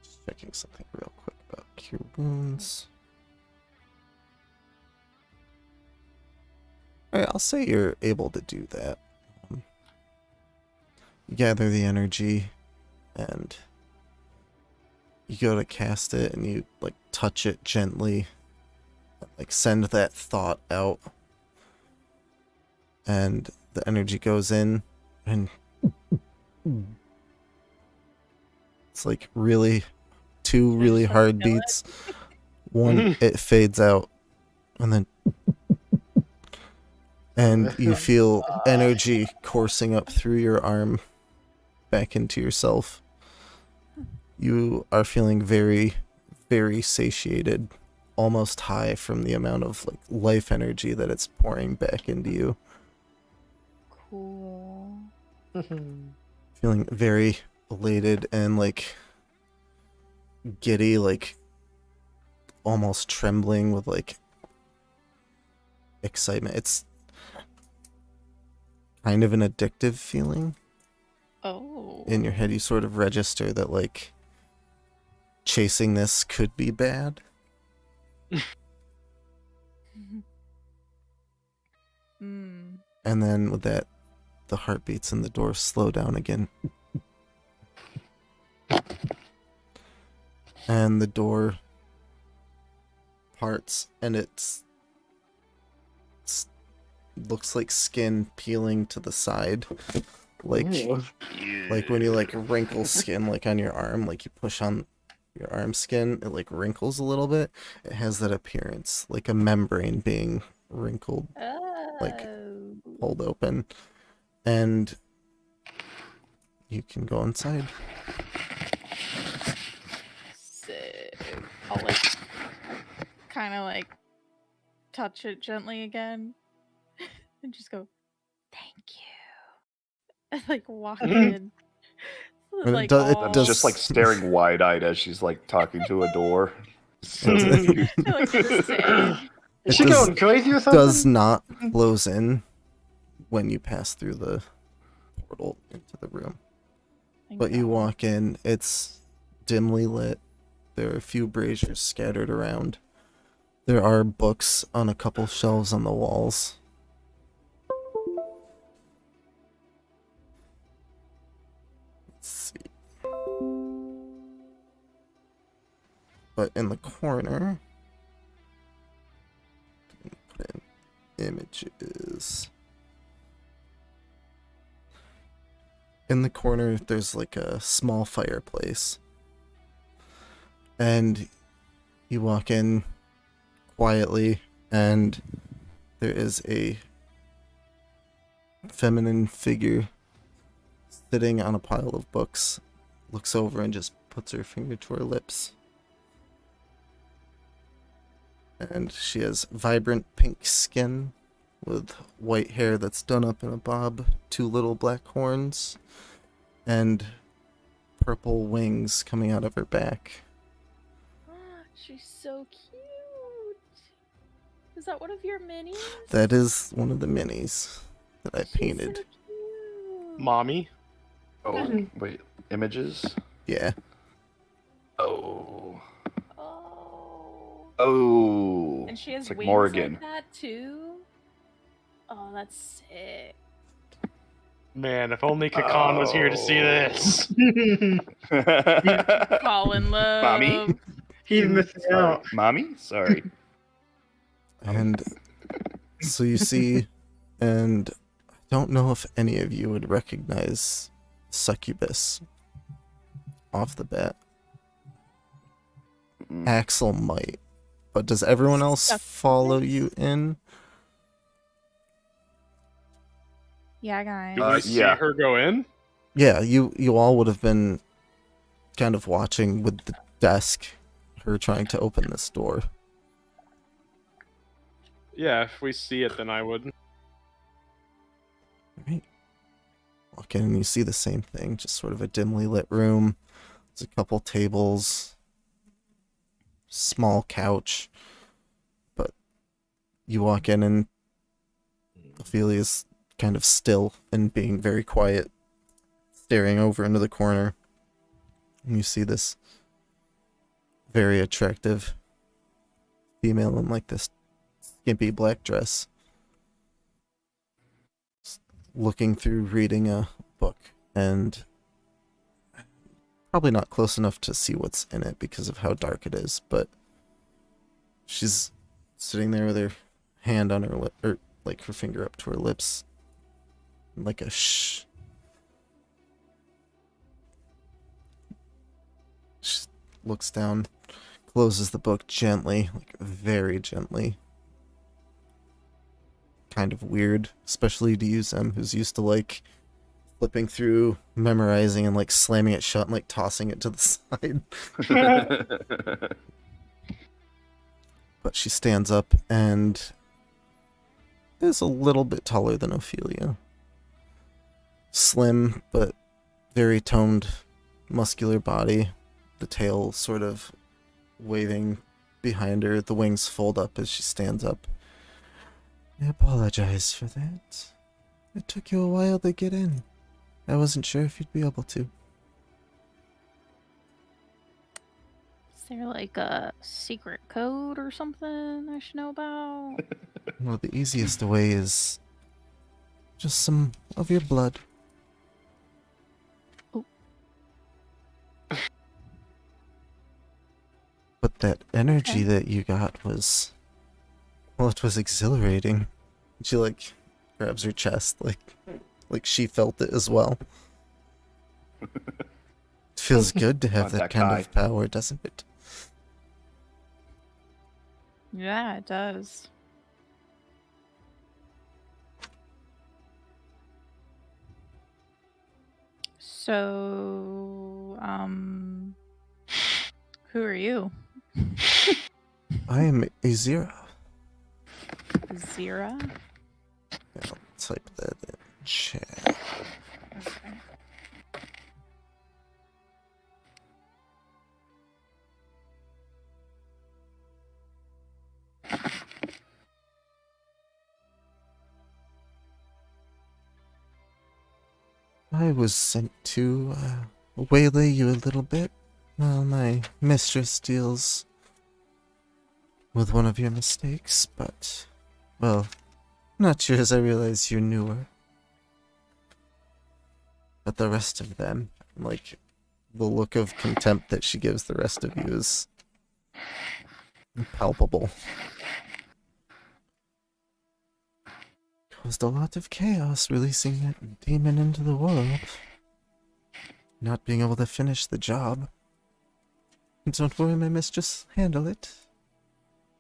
Just checking something real quick about cure wounds. Alright, I'll say you're able to do that. You gather the energy and you go to cast it and you like touch it gently, like send that thought out, and the energy goes in and it's like two really hard beats. One, it fades out, and then and you feel energy coursing up through your arm back into yourself. You are feeling very, very satiated, almost high from the amount of like life energy that it's pouring back into you. Cool. feeling very elated and like giddy, like almost trembling with like excitement. It's kind of an addictive feeling. Oh. In your head, you sort of register that like chasing this could be bad. Mm. And then with that, the heartbeats in the door slow down again. And the door parts, and looks like skin peeling to the side. Like Ew. like when you like wrinkle skin like on your arm, like you push on your arm skin, it like wrinkles a little bit. It has that appearance, like a membrane being wrinkled, like Oh. pulled open. And you can go inside. Sick. I'll like kind of like touch it gently again and just go, thank you. And like walk in. And Like it all... does just like staring wide-eyed as she's like talking to a door. So It confused. like the same. Is It she does- going crazy or something? does not close in when you pass through the portal into the room. Thank But you God. walk in, it's dimly lit. There are a few braziers scattered around. There are books on a couple shelves on the walls. Let's see. But in the corner, put in images. In the corner, there's like a small fireplace. And you walk in quietly, and there is a feminine figure sitting on a pile of books, looks over and just puts her finger to her lips. And she has vibrant pink skin with white hair that's done up in a bob, 2 little black horns, and purple wings coming out of her back. She's so cute. Is that one of your minis? That is one of the minis that I She's painted. so cute. Mommy. Oh, wait, images? Yeah. Oh. Oh. Oh. And she has it's like wings Morgan. like that too. Oh, that's sick. Man, if only Kakan was here to see this. Fall in love. Mommy? He's missing Sorry. out. Mommy? Sorry. And so you see, and I don't know if any of you would recognize Succubus off the bat. Mm. Axel might, but does everyone else Succubus? follow you in? Yeah, guys. Did you see Yeah. her go in? Yeah, you all would have been kind of watching with the desk, her trying to open this door. Yeah, if we see it, then I would. Right. Walk in and you see the same thing, just sort of a dimly lit room. There's a couple tables, small couch, but you walk in and Ophelia's kind of still and being very quiet, staring over into the corner. And you see this very attractive female in like this skimpy black dress, looking through reading a book, and probably not close enough to see what's in it because of how dark it is, but she's sitting there with her hand on her lip, or like her finger up to her lips, like a shh. She looks down, closes the book gently, like very gently. Kind of weird, especially to use them who's used to like flipping through, memorizing, and like slamming it shut and like tossing it to the side. But she stands up and is a little bit taller than Ophelia. slim but very toned, muscular body. The tail sort of waving behind her. The wings fold up as she stands up. I apologize for that. It took you a while to get in. I wasn't sure if you'd be able to. Is there like a secret code or something I should know about? Well, the easiest way is just some of your blood. Oh. But that energy Okay. that you got was, well, it was exhilarating. She like grabs her chest, like she felt it as well. It feels good to have that Contact kind high. of power, doesn't it? Yeah, it does. So, who are you? I am Azira. Zira? I'll type that in chat. Okay. I was sent to waylay you a little bit while my mistress deals with one of your mistakes, but, well, not yours. I realize you're newer. But the rest of them, like, the look of contempt that she gives the rest of you is palpable. Caused a lot of chaos releasing that demon into the world. Not being able to finish the job. Don't worry, my mistress, handle it.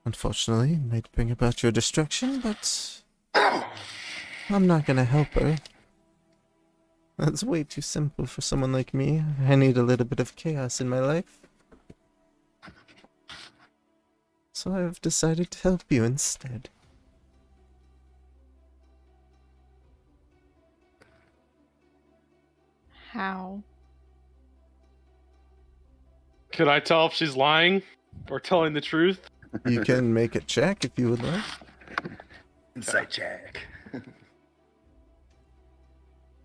Unfortunately, it might bring about your destruction, but I'm not gonna help her. That's way too simple for someone like me. I need a little bit of chaos in my life. So I've decided to help you instead. How? Could I tell if she's lying or telling the truth? You can make a check if you would like. Insight check.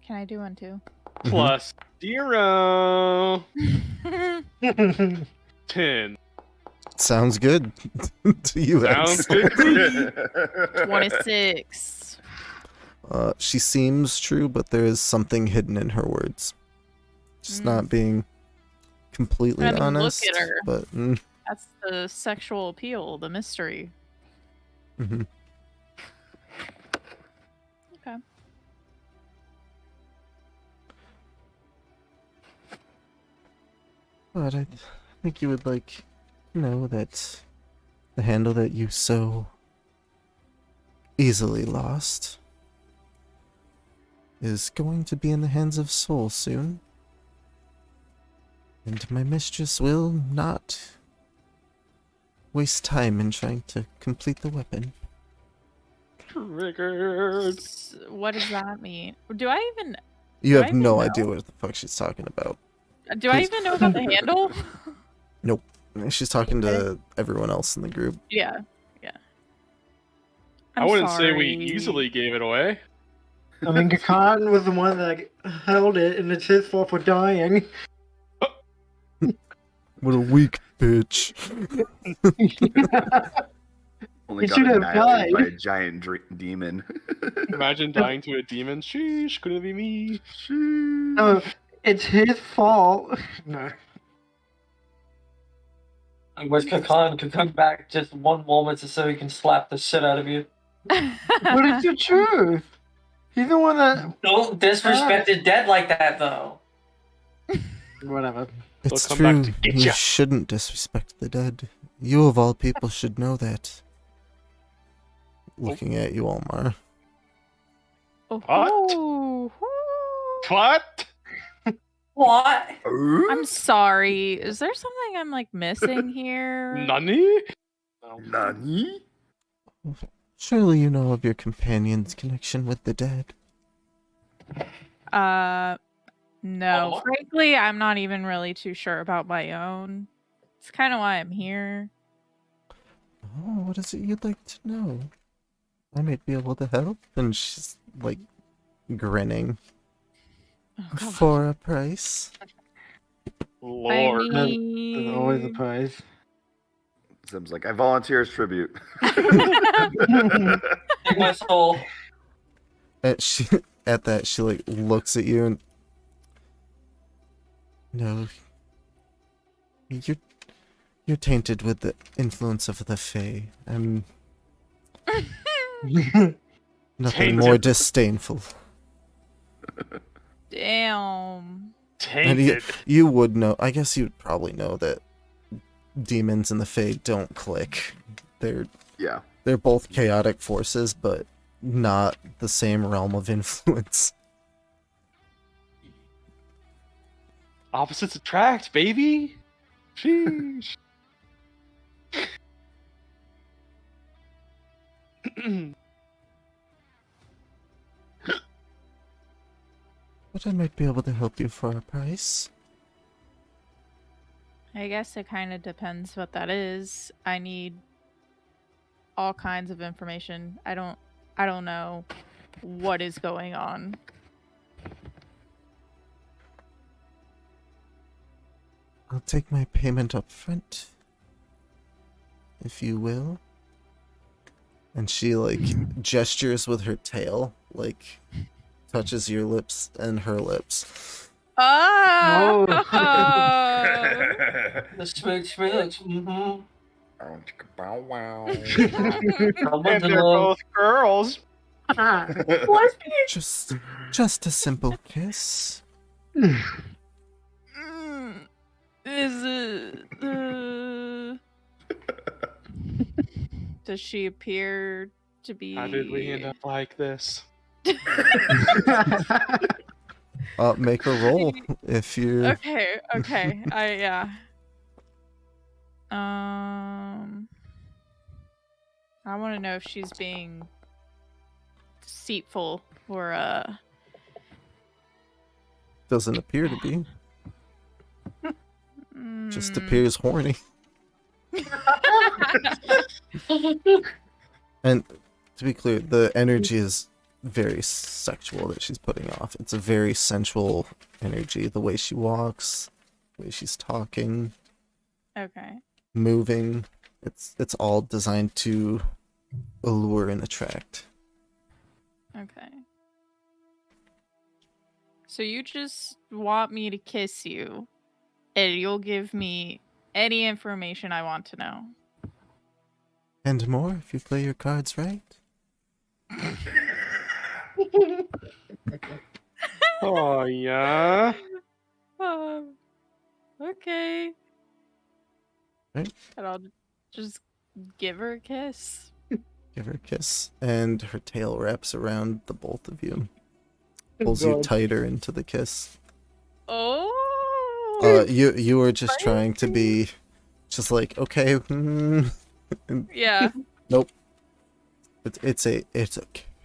Can I do one too? Plus 0. 10. Sounds good to you, X. Sounds good to me. 26. She seems true, but there is something hidden in her words. Just not being completely I mean, look honest. at her. But That's the sexual appeal, the mystery. mhm. Okay. But I think you would like to know that the handle that you so easily lost is going to be in the hands of Soul soon. And my mistress will not waste time in trying to complete the weapon. Triggered. What does that mean? Do I even You Do I have even no know? idea what the fuck she's talking about. do I even know about the handle? She's talking to everyone else in the group. Yeah. Yeah. I wouldn't say we sorry. easily gave it away. I mean, Kakan was the one that held it, and it's his fault for dying. What a weak bitch. Only He got should have annihilated by died. a giant demon. Imagine dying to a demon. Sheesh, couldn't it be me? No, it's his fault. No. I wish Kakan could come back just one moment just so he can slap the shit out of you. But it's the truth. He's the one that. Don't disrespect the dead like that, though. Whatever. It's come back true. to get You ya. shouldn't disrespect the dead. You of all people should know that. Looking at you, Almar. Oh, What? What? I'm sorry. Is there something I'm like missing here? Nani? Nani? Surely you know of your companion's connection with the dead. No. more? Frankly, I'm not even really too sure about my own. It's kind of why I'm here. Oh, what is it you'd like to know? I might be able to help. And she's like grinning. Oh, God. For a price. Lord. There's always a mean... prize. Zim's like, I volunteer as tribute. Take my soul. At that she like looks at you and no, you're tainted with the influence of the Fae. I'm nothing Tainted. more disdainful. Damn. And you would know. I guess you'd probably know that demons and the Fae don't click. They're both chaotic forces, but not the same realm of influence. Opposites attract, baby. Sheesh. But I might be able to help you for a price. I guess it kind of depends what that is. I need all kinds of information. I don't know what is going on. I'll take my payment up front, if you will. And she, like, gestures with her tail, like, touches your lips and her lips. Oh! The smooch. Mm-hmm. Bow wow. And they're both girls. Just a simple kiss. Is it... Does she appear to be... How did we end up like this? Make a roll if you... Okay. I want to know if she's being deceitful or Doesn't appear to be. Just appears horny. And to be clear, the energy is very sexual that she's putting off. It's a very sensual energy. The way she walks, the way she's talking, Okay. moving. It's all designed to allure and attract. Okay. So you just want me to kiss you, and you'll give me any information I want to know. And more if you play your cards right. Oh, yeah. Okay. Right. And I'll just give her a kiss. Give her a kiss, and her tail wraps around the both of you. Pulls you tighter into the kiss. Oh. You were just trying to be just like, okay. Yeah. Nope. It's a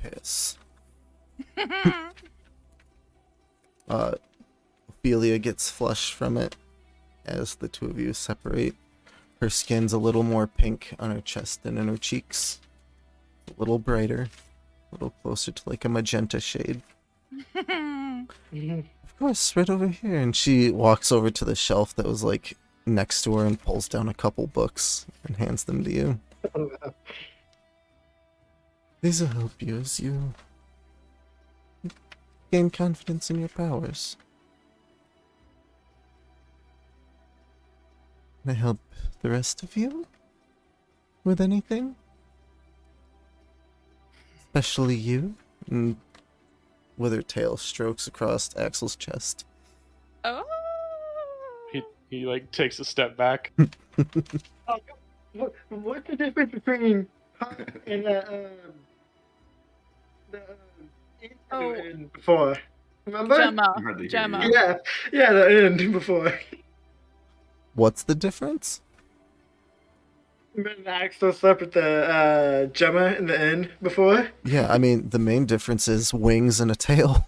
kiss. Ophelia gets flushed from it as the two of you separate. Her skin's a little more pink on her chest and in her cheeks. A little brighter. A little closer to like a magenta shade. Of course, right over here. And she walks over to the shelf that was like next to her and pulls down a couple books and hands them to you. These will help you as you gain confidence in your powers. Can I help the rest of you with anything? Especially you? And with her tail strokes across Axel's chest. Oh. He like takes a step back. What's the difference between her and Oh. the before? Remember? Gemma. Yeah, the end before. What's the difference? Remember the Axel slept with the Gemma in the end before? Yeah, I mean, the main difference is wings and a tail.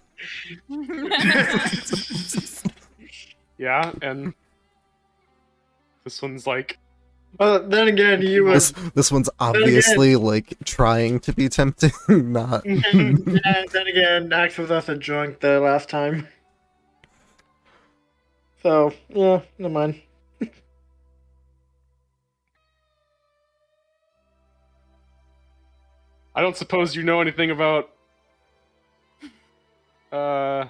Yeah, and this one's like, Well, then again, you would. This one's obviously like trying to be tempting, not. Yeah, then again, Axe was also drunk the last time. So, yeah, never mind. I don't suppose you know anything about. Yeah,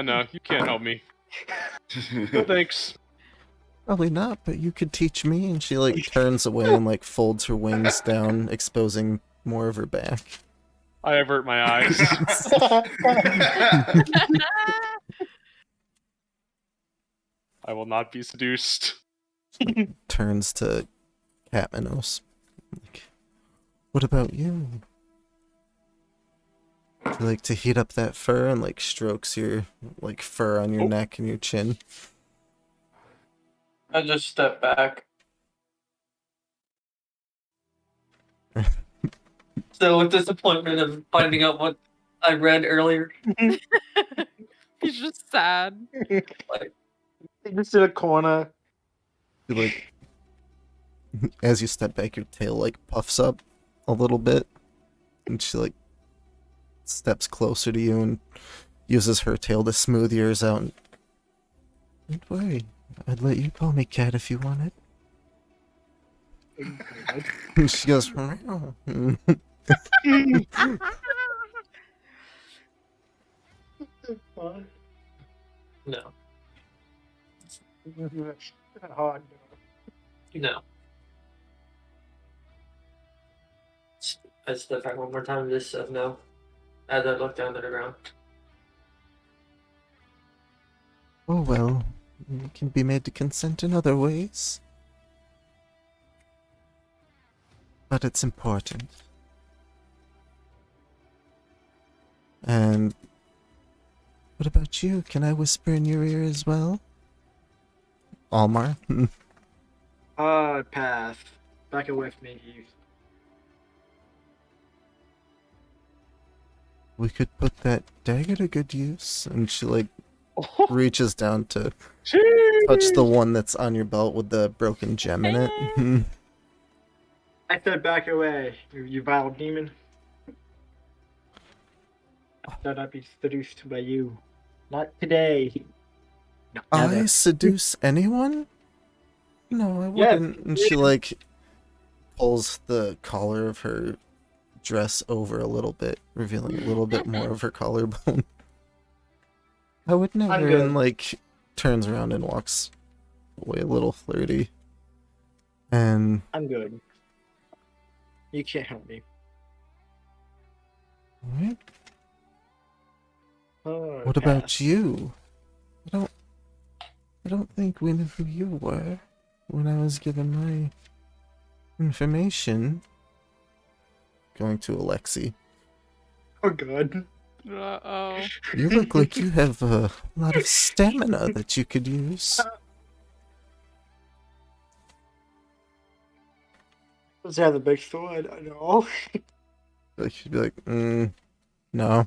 no, you can't help me. No thanks. Probably not, but you could teach me. And she like turns away and like folds her wings down, exposing more of her back. I avert my eyes. I will not be seduced. Turns to Catmanos. Like, what about you? Do you like to heat up that fur and like strokes your like fur on your neck and your chin? I just step back. Still with disappointment of finding out what I read earlier. He's just sad. Like, Just in a corner. You like as you step back, your tail like puffs up a little bit, and she like steps closer to you and uses her tail to smooth yours out. And, don't worry, I'd let you call me Cat if you wanted. And she goes, meow. no. Hard. No. I step back one more time, just says no. As I look down to the ground. Oh well, you can be made to consent in other ways. But it's important. And what about you? Can I whisper in your ear as well? Almar? Hard path. Back away from me, you. We could put that dagger to good use. And she like reaches down to touch the one that's on your belt with the broken gem in it. I said back away, you vile demon. I thought I'd be seduced by you. Not today. No, I never. seduce anyone? No, I Yes, wouldn't. And she like pulls the collar of her dress over a little bit, revealing a little bit more of her collarbone. I would never. good. And like turns around and walks away a little flirty. And I'm good. You can't help me. alright, Hard what path. about you? I don't think we knew who you were when I was given my information. Going to Alexi. Oh god. Uh-oh. You look like you have a lot of stamina that you could use. Does he have the big sword? I know. Like she'd be like, no.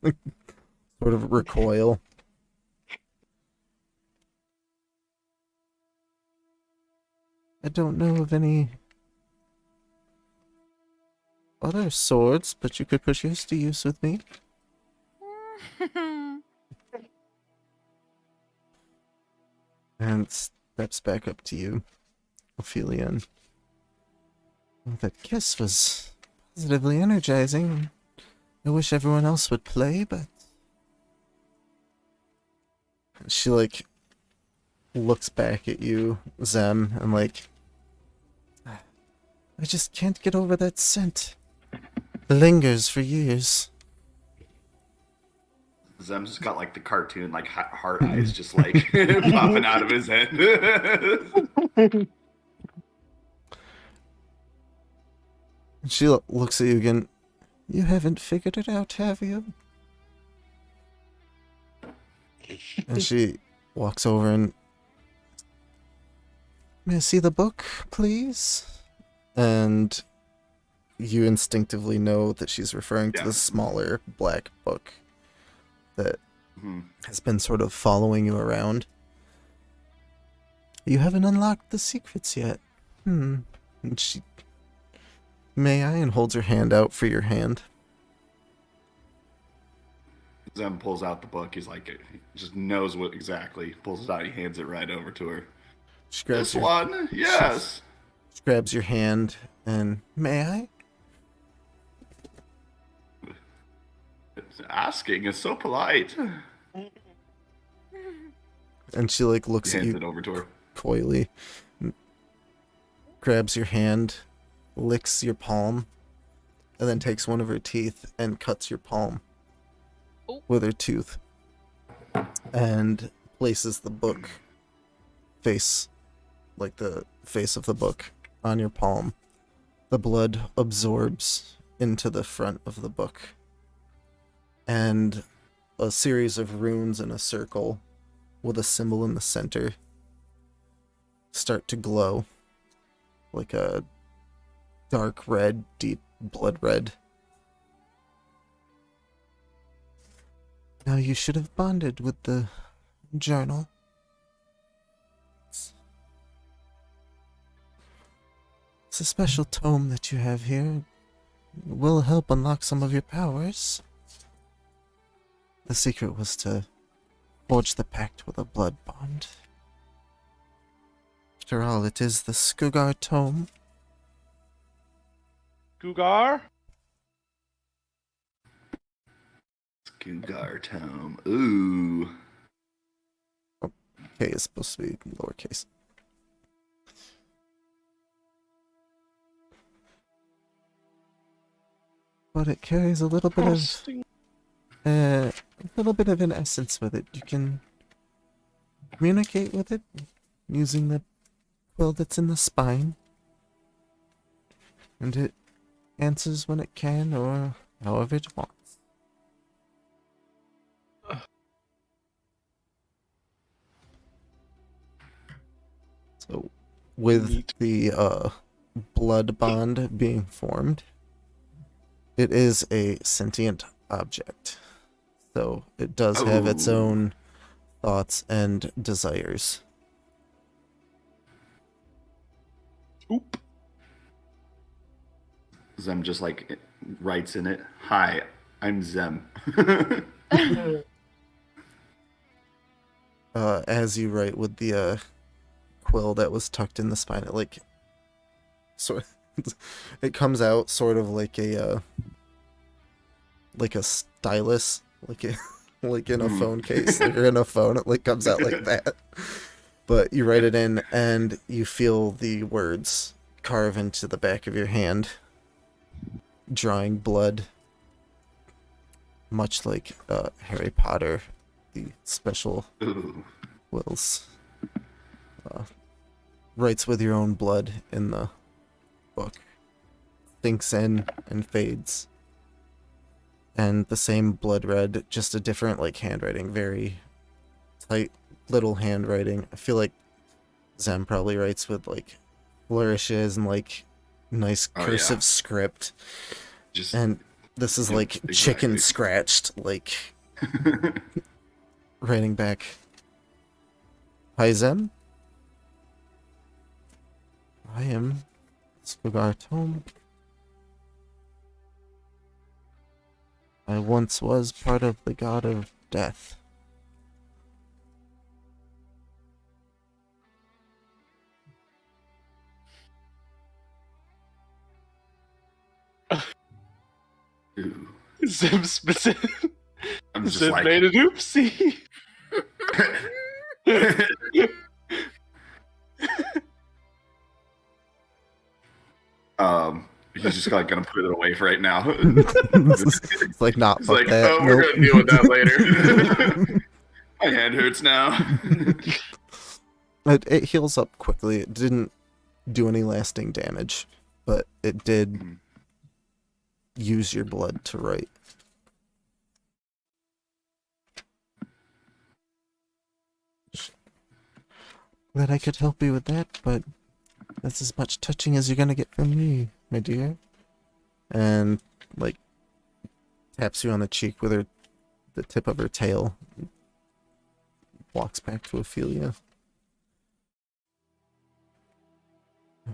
Sort of recoil. I don't know of any other swords, but you could put yours to use with me. And steps back up to you, Ophelia. And that kiss was positively energizing. I wish everyone else would play, but she like looks back at you, Zem, and like, I just can't get over that scent. It lingers for years. Zem's just got like the cartoon, like heart eyes, just like popping out of his head. And she looks at you again. You haven't figured it out, have you? And she walks over and, may I see the book, please? And you instinctively know that she's referring to Yeah. the smaller black book that Mhm. has been sort of following you around. You haven't unlocked the secrets yet. And she, may I, and holds her hand out for your hand. Zem pulls out the book. He's like, he just knows what exactly. Pulls it out. He hands it right over to her. She grabs This one, yes. She grabs your hand and, may I? Asking is so polite. And she like looks He at hands you it over to her. coyly, grabs your hand, licks your palm, and then takes one of her teeth and cuts your palm with her tooth, and places the book face, like the face of the book, on your palm. The blood absorbs into the front of the book, and a series of runes in a circle with a symbol in the center start to glow like a dark red, deep blood red. Now you should have bonded with the journal. It's a special tome that you have here. It will help unlock some of your powers. The secret was to forge the pact with a blood bond. After all, it is the Skugar tome. Gugar? Skugar tome. Ooh. K is supposed to be lowercase. But it carries a little bit of an essence with it. You can communicate with it using the quill that's in the spine, and it answers when it can or however it wants. So, with Neat. the blood bond being formed, it is a sentient object. So it does have its Ooh. own thoughts and desires. Oop. Zem just like writes in it, "Hi, I'm Zem." As you write with the quill that was tucked in the spine, it like sort it comes out sort of like a stylus, like in a phone case, like, or in a phone. It like comes out like that. But you write it in, and you feel the words carve into the back of your hand, drawing blood, much like Harry Potter, the special Ooh. wills. Writes with your own blood in the book. Sinks in and fades. And the same blood red, just a different like handwriting, very tight little handwriting. I feel like Zem probably writes with like flourishes and like nice Oh, cursive yeah. script. Just And this is Yep, like exactly. chicken scratched, like writing back. Hi Zem. I am Skugar Tome. I once was part of the god of death. Ooh. Zim specific. I'm just Zim like, made an oopsie. he's just like gonna put it away for right now. It's like not He's fuck like, that. oh, we're nope. gonna deal with that later. My hand hurts now. It heals up quickly. It didn't do any lasting damage, but it did Mhm. use your blood to write. Glad I could help you with that, but that's as much touching as you're gonna get from me, my dear. and like taps you on the cheek with the tip of her tail. Walks back to Ophelia.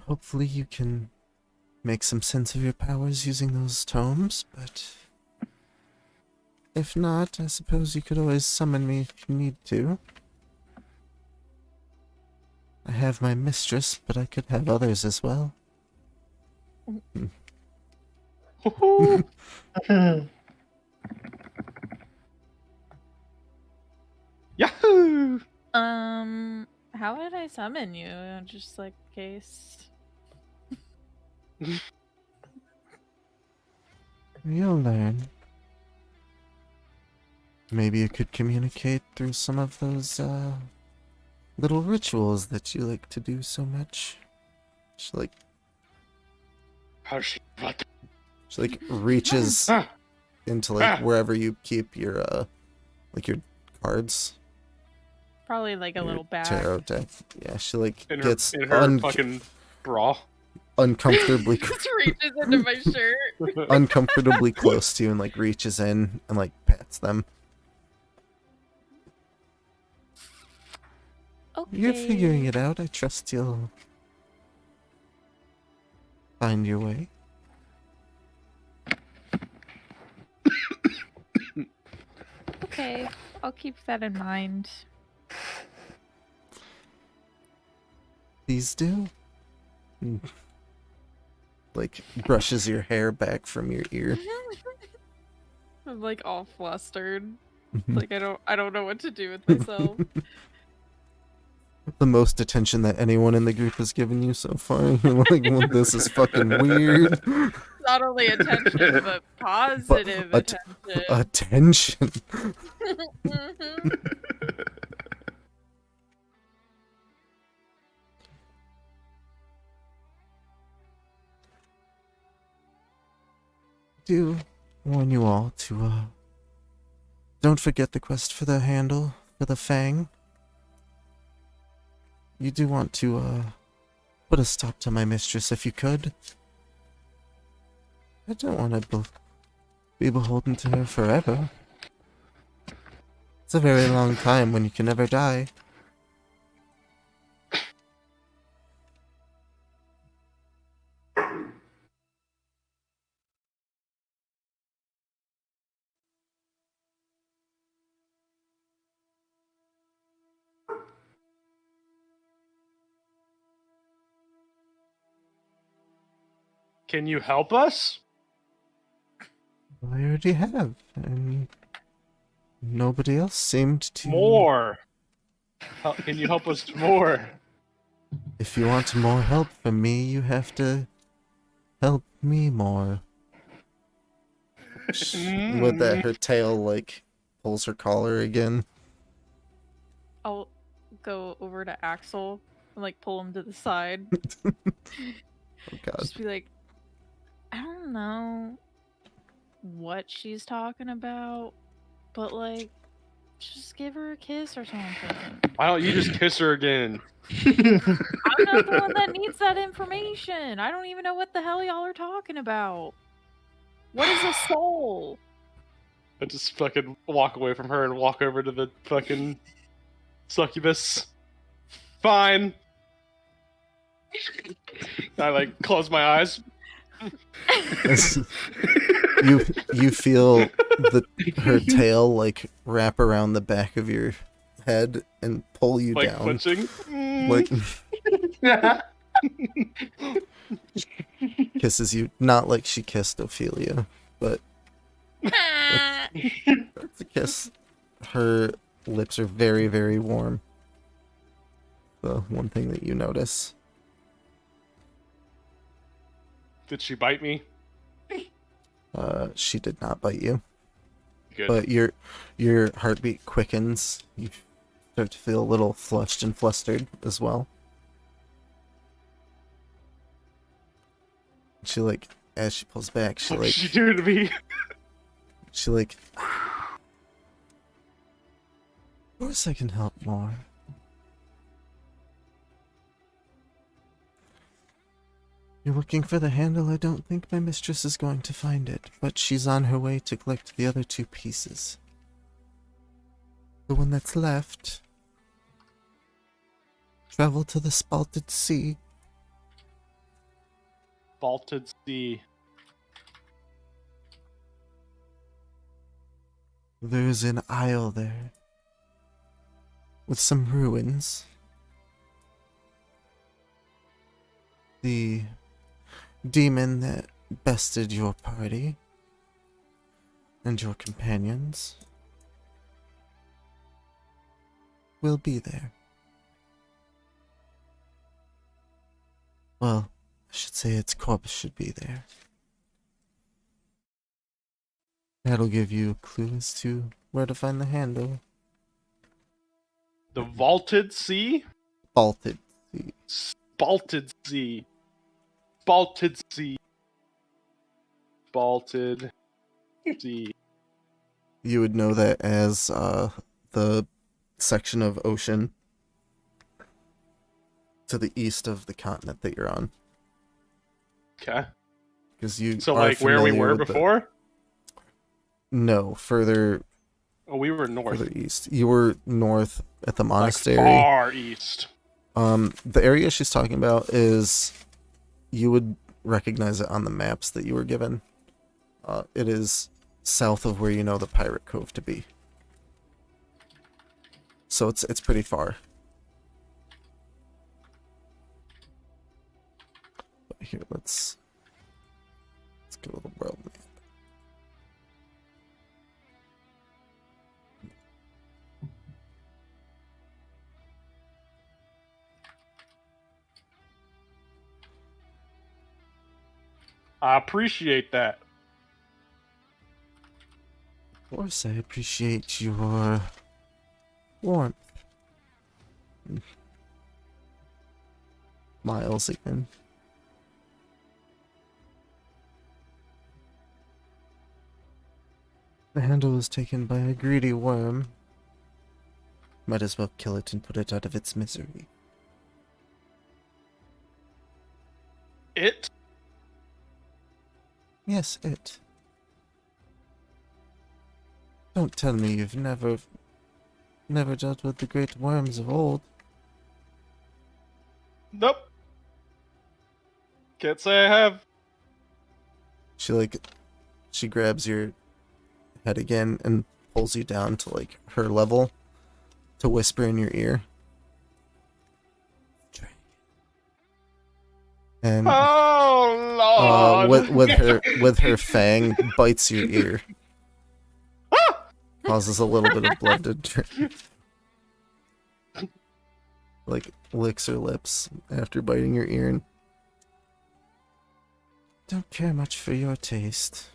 Hopefully you can make some sense of your powers using those tomes, but if not, I suppose you could always summon me if you need to. I have my mistress, but I could have others as well. Yahoo! How would I summon you? Just like case. You'll learn. Maybe you could communicate through some of those, little rituals that you like to do so much. She like reaches into like wherever you keep your like your cards. Probably like a your little bag. tarot deck. Yeah, she like in gets her fucking bra. uncomfortably Just reaches into my shirt. uncomfortably close to you and like reaches in and like pats them. Okay. You're figuring it out. I trust you'll find your way. Okay, I'll keep that in mind. Please do. Like brushes your hair back from your ear. I'm like all flustered. Like I don't know what to do with myself. The most attention that anyone in the group has given you so far. You're like, well, this is fucking weird. Not only attention, but positive attention. Attention. Mhm. Do warn you all to don't forget the quest for the handle for the fang. You do want to put a stop to my mistress if you could. I don't want to be beholden to her forever. It's a very long time when you can never die. Can you help us? I already have, and nobody else seemed to. More. Can you help us more? If you want more help from me, you have to help me more. With that, her tail, like, pulls her collar again. I'll go over to Axel and like pull him to the side. Oh, God. Just be like, I don't know what she's talking about, but like, just give her a kiss or something. Why don't you just kiss her again? I'm not the one that needs that information. I don't even know what the hell y'all are talking about. What is a soul? I just fucking walk away from her and walk over to the fucking succubus. Fine. I like close my eyes. You feel her tail like wrap around the back of your head and pull you Like down. flinching. Like kisses you, not like she kissed Ophelia, but it's a kiss. Her lips are very, very warm. The one thing that you notice. Did she bite me? She did not bite you. Good. But your heartbeat quickens. You start to feel a little flushed and flustered as well. She like, as she pulls back, she what like, did she do to me? she like, of course I can help more. You're looking for the handle? I don't think my mistress is going to find it, but she's on her way to collect the other 2 pieces. The one that's left. Travel to the Spalted Sea. Vaulted Sea. There's an isle there. With some ruins. The demon that bested your party and your companions will be there. Well, I should say its corpse should be there. That'll give you a clue as to where to find the handle. The Vaulted Sea? Vaulted Sea. Spalted Sea. Spalted Sea. Spalted Sea. You would know that as the section of ocean to the east of the continent that you're on. Okay. Because you So, are like, where we familiar were with before? No, further Oh, we were north. further east. You were north at the Like, monastery. far east. The area she's talking about is, you would recognize it on the maps that you were given. It is south of where you know the Pirate Cove to be. So it's pretty far. But here, let's go to the world map. I appreciate that. Of course, I appreciate your warmth. Miles again. The handle was taken by a greedy worm. Might as well kill it and put it out of its misery. It? Yes, it. Don't tell me you've never dealt with the great worms of old. Nope. Can't say I have. She grabs your head again and pulls you down to her level to whisper in your ear. And Oh Lord! with her fang bites your ear. Causes a little bit of blood to drip. Licks her lips after biting your ear and don't care much for your taste.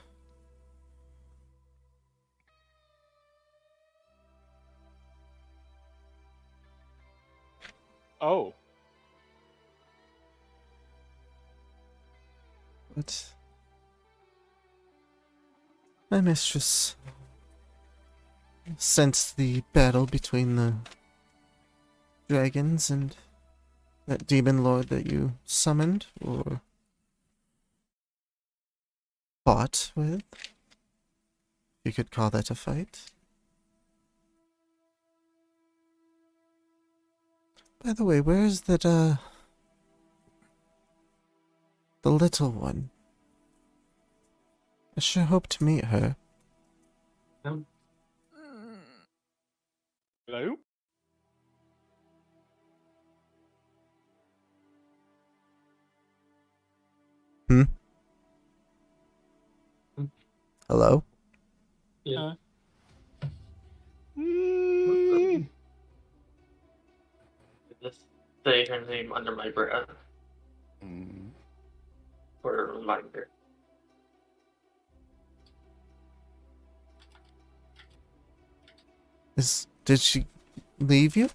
Oh. But my mistress sensed the battle between the dragons and that demon lord that you summoned or fought with. You could call that a fight. By the way, where is that, the little one? I sure hope to meet her. Hello? Hello? Yeah. Just say her name under my breath Mm. for a reminder. Did she leave you?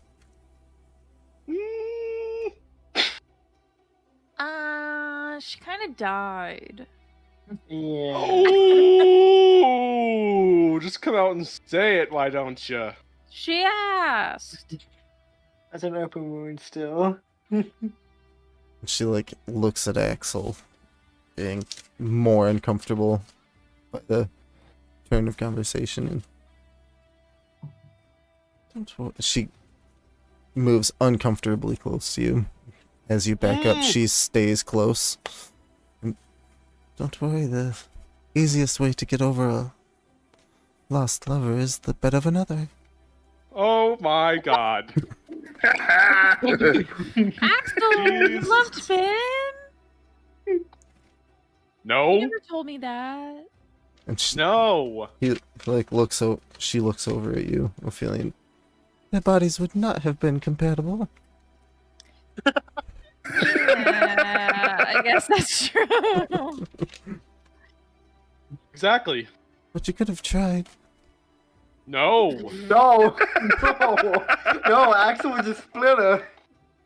She kind of died. Yeah. Oh, just come out and say it, why don't you? She asked. That's an open wound still. She like looks at Axel, being more uncomfortable by the turn of conversation, and she moves uncomfortably close to you. As you back up, she stays close. And don't worry, the easiest way to get over a lost lover is the bed of another. Oh my god. Axel, Jesus. Lumpspin! You No. never told me that. And she No. like she looks over at you, a feeling their bodies would not have been compatible. Yeah, I guess that's true. Exactly. But you could have tried. No. No, no, Axel was a splitter.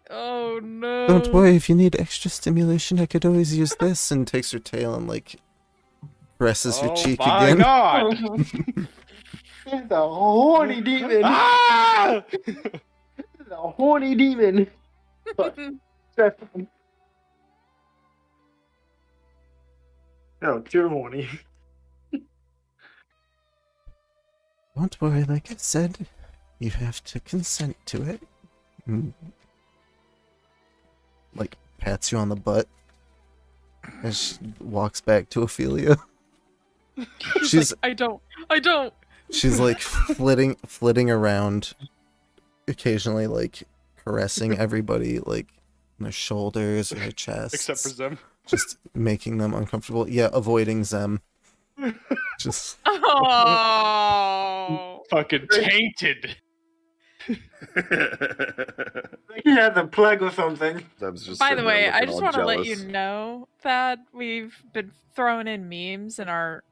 Oh no. Don't worry, if you need extra stimulation, I could always use this. And takes her tail and like presses your cheek my again. god. It's a horny demon. Ah! It's a horny demon. No, too horny. Don't worry, like I said, you have to consent to it. Mm. Like, pats you on the butt as she walks back to Ophelia. She's like, I don't. She's like flitting around, occasionally like caressing everybody, like on their shoulders or their chests. Except for Zem. Just making them uncomfortable. Yeah, avoiding Zem. Just Oh. Fucking tainted. He has a plague or something. By the way, I just want to let you know that we've been throwing in memes in our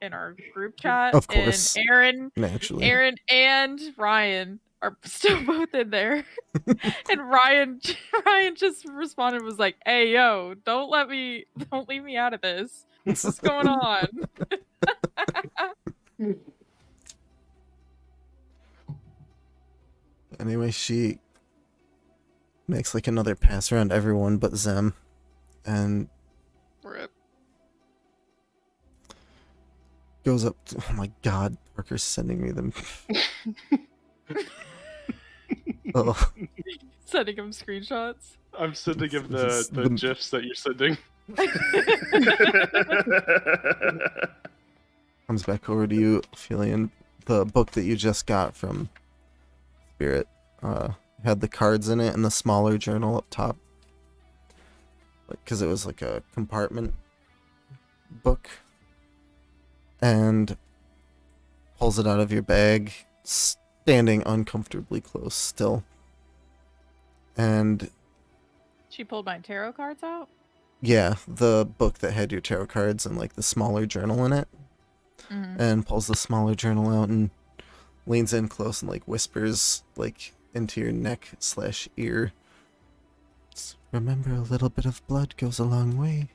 group chat. Of course. And naturally. Aaron and Ryan are still both in there. And Ryan just responded, was like, "Hey yo, don't leave me out of this. What's going on?" Anyway, she makes like another pass around everyone but Zem, and Rip. goes up to, oh my god, Parker's sending me them. Oh. Sending him screenshots. I'm sending him the gifs that you're sending. Comes back over to you, feeling the book that you just got from Spirit. Had the cards in it and the smaller journal up top. Because it was like a compartment book. And pulls it out of your bag, standing uncomfortably close still. And She pulled my tarot cards out. yeah, the book that had your tarot cards and like the smaller journal in it. Mm-hmm. And pulls the smaller journal out and leans in close and like whispers like into your neck / ear. Remember, a little bit of blood goes a long way.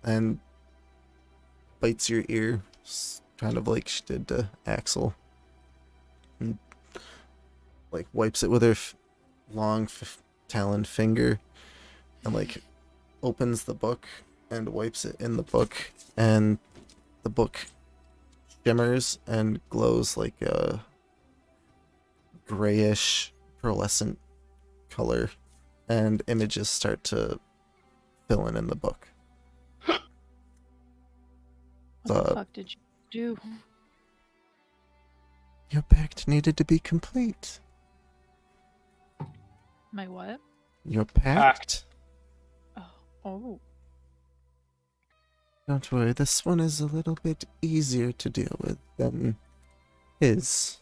And bites your ear, kind of like she did to Axel. And like wipes it with her long taloned finger and like opens the book and wipes it in the book, and the book shimmers and glows like a grayish pearlescent color, and images start to fill in the book. What the fuck did you do? Your pact needed to be complete. My what? Your pact? Oh. Don't worry, this one is a little bit easier to deal with than his.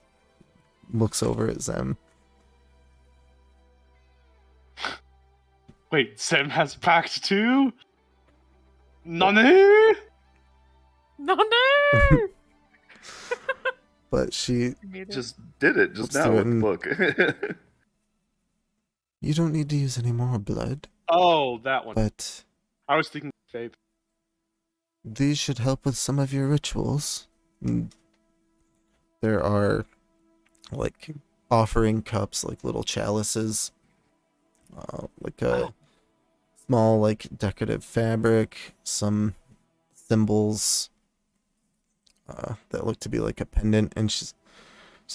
Looks over at Zem. Wait, Zem has a pact too? Nani? No, no! But she Just did it just What's now the with the written- book. You don't need to use any more blood, Oh, that one. but I was thinking Faith. these should help with some of your rituals. There are like offering cups, like little chalices, like a small, like, decorative fabric, some symbols that look to be like a pendant, and she's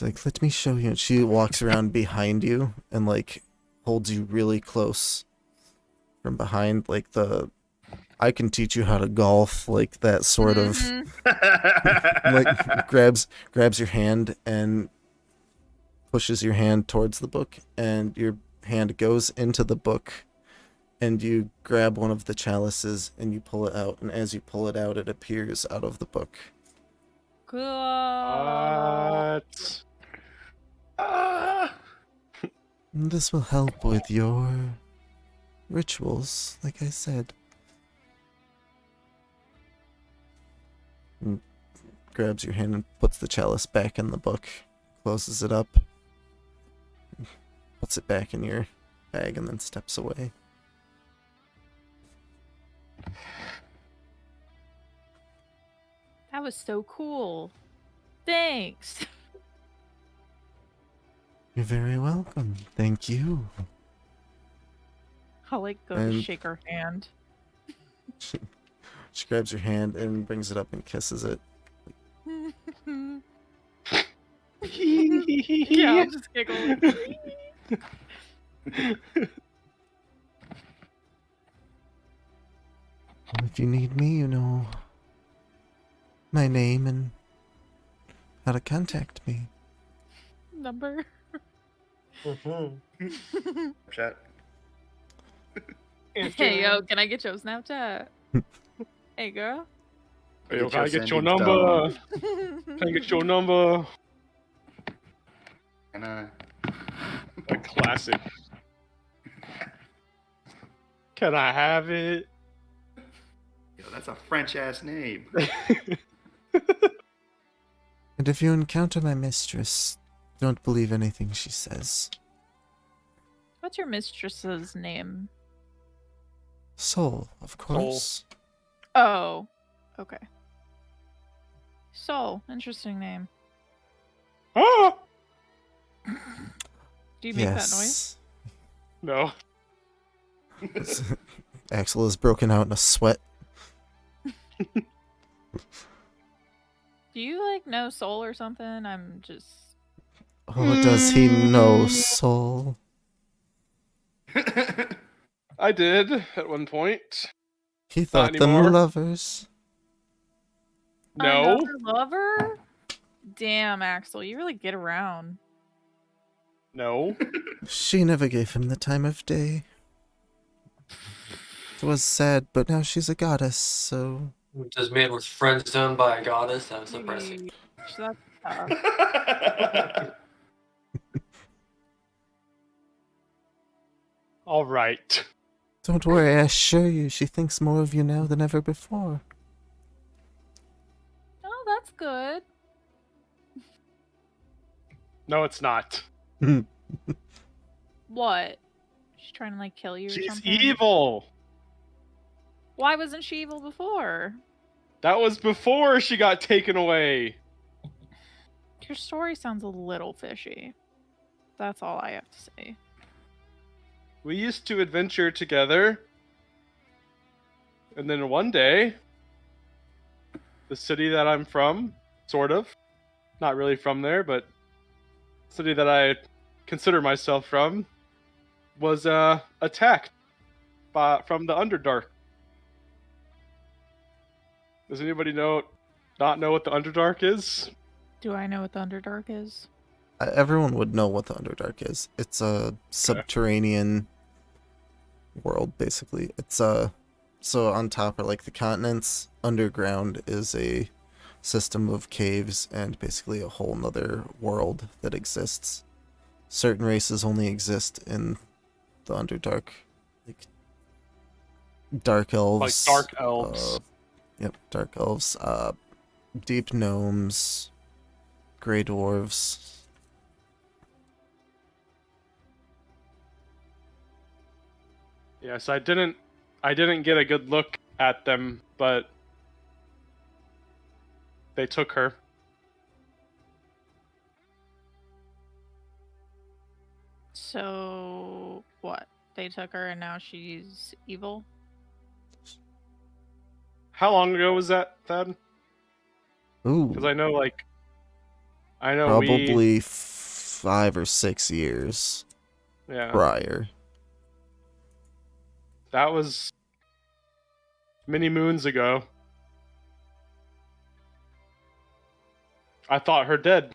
like, let me show you. And she walks around behind you and, like, holds you really close from behind, like I can teach you how to golf, like that sort of, like, grabs your hand and pushes your hand towards the book, and your hand goes into the book, and you grab one of the chalices and you pull it out, and as you pull it out, it appears out of the book. Cool. What? And this will help with your rituals, like I said. And grabs your hand and puts the chalice back in the book, closes it up, puts it back in your bag, and then steps away. That was so cool. Thanks. You're very welcome. Thank you. I'll like go to And- shake her hand. She grabs your hand and brings it up and kisses it. Yeah, I'll just giggle. If you need me, you know my name and how to contact me. Number. Chat. Hey yo, can I get your Snapchat? Hey girl. Hey, yo, can I get your Sandy number? Stone. Can I get your number? And A classic. Can I have it? yo, that's a French ass name. And if you encounter my mistress, don't believe anything she says. What's your mistress's name? Soul, of course. Oh. Okay. Soul. Interesting name. Ah! Do you make that noise? No. Axel is broken out in a sweat. Do you like know soul or something? I'm just Oh, does he know Soul? I did at one point. He thought them anymore. lovers. No. another lover? Damn, Axel, you really get around. No. She never gave him the time of day. It was sad, but now she's a goddess, so... This man was friend zoned by a goddess. That was depressing. That's tough. All right. Don't worry, I assure you, she thinks more of you now than ever before. Oh, that's good. No, it's not. What? She's trying to like kill you or She's something? evil. Why wasn't she evil before? That was before she got taken away. Your story sounds a little fishy. That's all I have to say. We used to adventure together. And then one day, the city that I'm from, sort of, not really from there, but city that I consider myself from, was attacked from the Underdark. Does anybody not know what the Underdark is? Do I know what the Underdark is? Everyone would know what the Underdark is. It's a subterranean world, basically. It's so on top are like the continents. Underground is a system of caves and basically a whole nother world that exists. Certain races only exist in the Underdark, like dark elves. Like dark elves. Yep, dark elves. Deep gnomes, gray dwarves. Yes, I didn't get a good look at them, but they took her. So, what? they took her and now she's evil. How long ago was that, Thad? Ooh, Because I know, like, we probably 5 or 6 years yeah, prior. that was many moons ago. I thought her dead,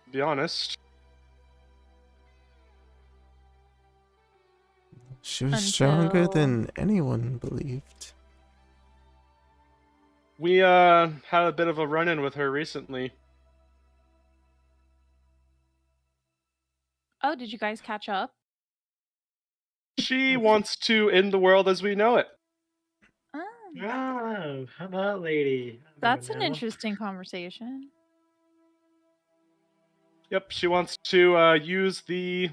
to be honest. She was stronger Until- than anyone believed. We had a bit of a run-in with her recently. Oh, did you guys catch up? She wants to end the world as we know it. Oh, Oh, how about lady? that's an interesting conversation. Yep, she wants to use the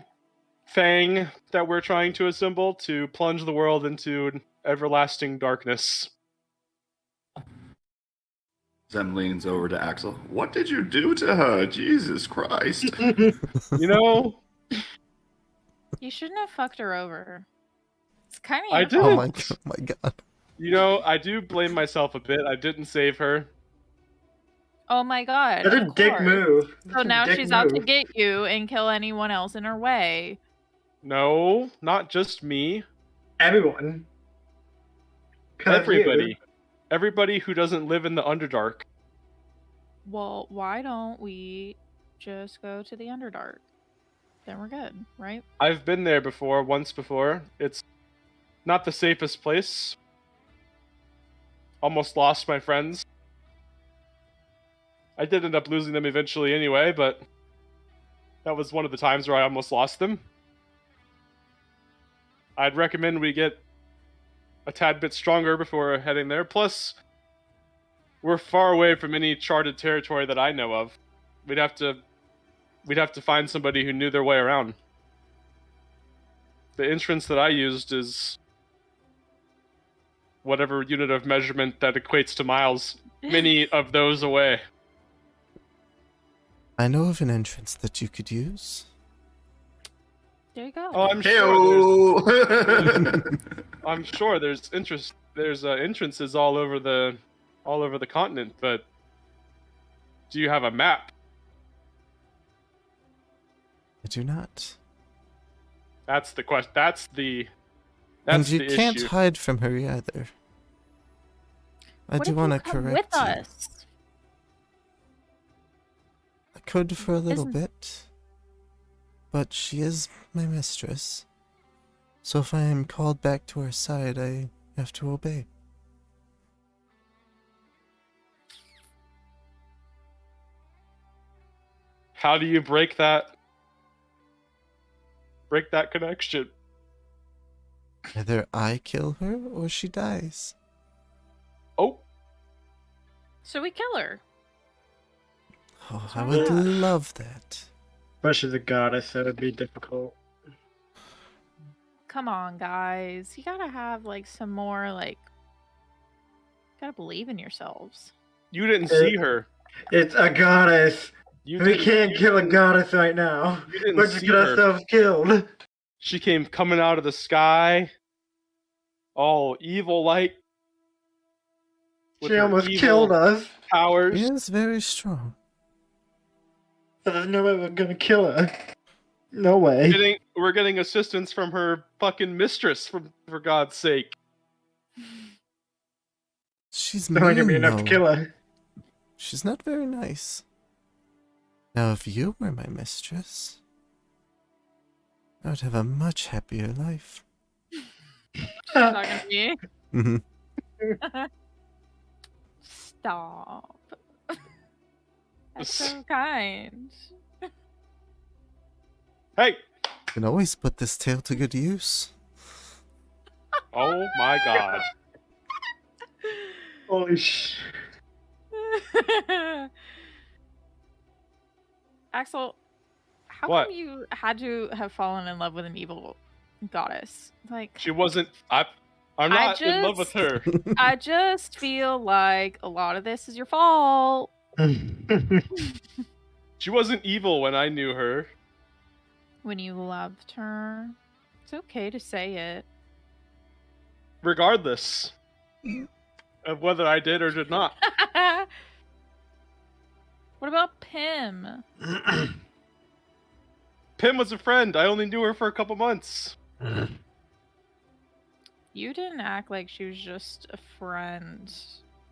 fang that we're trying to assemble to plunge the world into everlasting darkness. Zem leans over to Axel. What did you do to her? Jesus Christ. You know, You shouldn't have fucked her over. It's kind of I your did. Oh fault. my god. you know, I do blame myself a bit. I didn't save her. Oh my god. That's a of dick course. move. So That's a now dick she's out to move. get you and kill anyone else in her way. No, not just me. Everyone. 'Cause Everybody. you. Everybody who doesn't live in the Underdark. Well, why don't we just go to the Underdark? Then we're good, right? I've been there before, once before. It's not the safest place. Almost lost my friends. I did end up losing them eventually anyway, but that was one of the times where I almost lost them. I'd recommend we get a tad bit stronger before heading there. Plus, we're far away from any charted territory that I know of. We'd have to find somebody who knew their way around. The entrance that I used is whatever unit of measurement that equates to miles, many of those away. I know of an entrance that you could use. There you go. Oh, I'm Heyo! sure there's entrances all over the continent, but do you have a map? I do not. That's the question. That's And you the can't issue. hide from her either. I What do if want to you come correct with you. us? I could for a little Isn't- bit. But she is my mistress. So if I am called back to her side, I have to obey. How do you break that connection? Either I kill her or she dies. Oh, So we kill her. Oh, I would love that. But she's a goddess, so it'd be difficult. Come on, guys. You gotta have like some more like. Gotta believe in yourselves. you didn't see her. It's a goddess. You We didn't- can't kill a goddess right now. You didn't We're just see get her. ourselves killed. She came coming out of the sky, all evil-like. with She her almost evil killed us. Powers. She is very strong. So there's no way we're gonna kill her. No way. We're getting assistance from her fucking mistress, for God's sake. She's There's only gonna be mean, enough to though. kill her. She's not very nice. Now, if you were my mistress, I would have a much happier life. Talking to me. Mhm. Stop. That's so kind. Hey! You can always put this tale to good use. Oh my God. Holy sh! Axel, how What? come you had to have fallen in love with an evil goddess? Like, She wasn't. I'm not in love with her. I just feel like a lot of this is your fault. She wasn't evil when I knew her. When you loved her. It's okay to say it. Regardless of whether I did or did not. What about Pim? Pim was a friend. I only knew her for a couple months. You didn't act like she was just a friend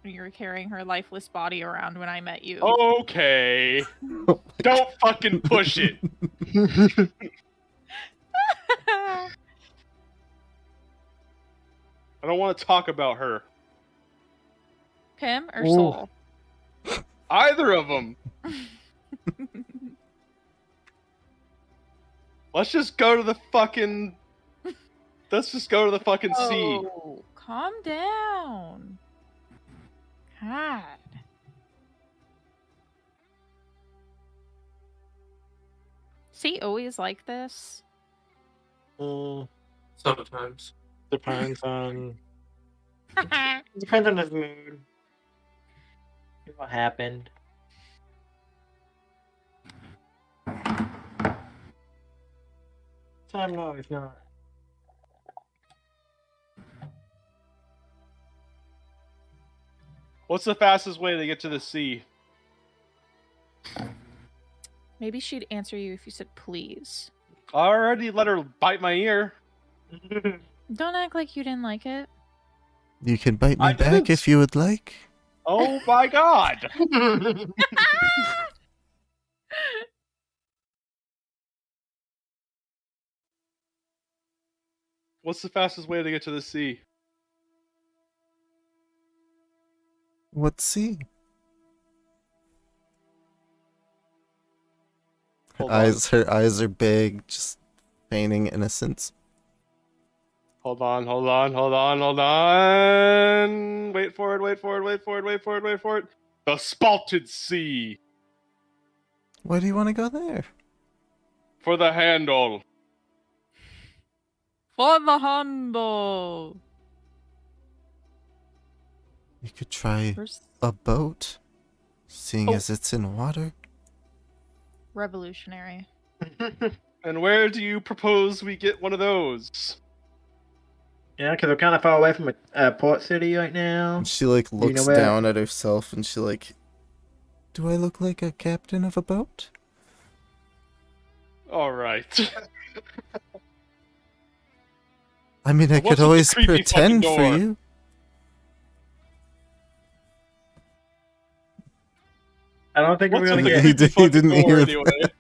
when you were carrying her lifeless body around when I met you. Okay. Don't fucking push it. I don't want to talk about her. Pim or Ooh. Soul? Either of them. Let's just go to the fucking... Let's just go to the fucking sea. Oh, calm down. God. Is he always like this? Sometimes. Depends on his mood. What happened? Time no, it's not. What's the fastest way to get to the sea? Maybe she'd answer you if you said please. I already let her bite my ear. Don't act like you didn't like it. You can bite me I back didn't. if you would like. Oh my god! What's the fastest way to get to the sea? What sea? Hold on. Her eyes are big, just feigning innocence. Hold on. Wait for it. The Spalted Sea. Why do you want to go there? For the handle. For the handle. You could try First a boat, seeing Oh. as it's in water. revolutionary. And where do you propose we get one of those? Yeah, because we're kind of far away from a port city right now. And she like you know looks where- down at herself and she like, do I look like a captain of a boat? Alright. I mean, I What's with could the always creepy pretend fucking for door? you. I don't think What's we're with gonna the get. He creepy didn't fucking door hear anyway?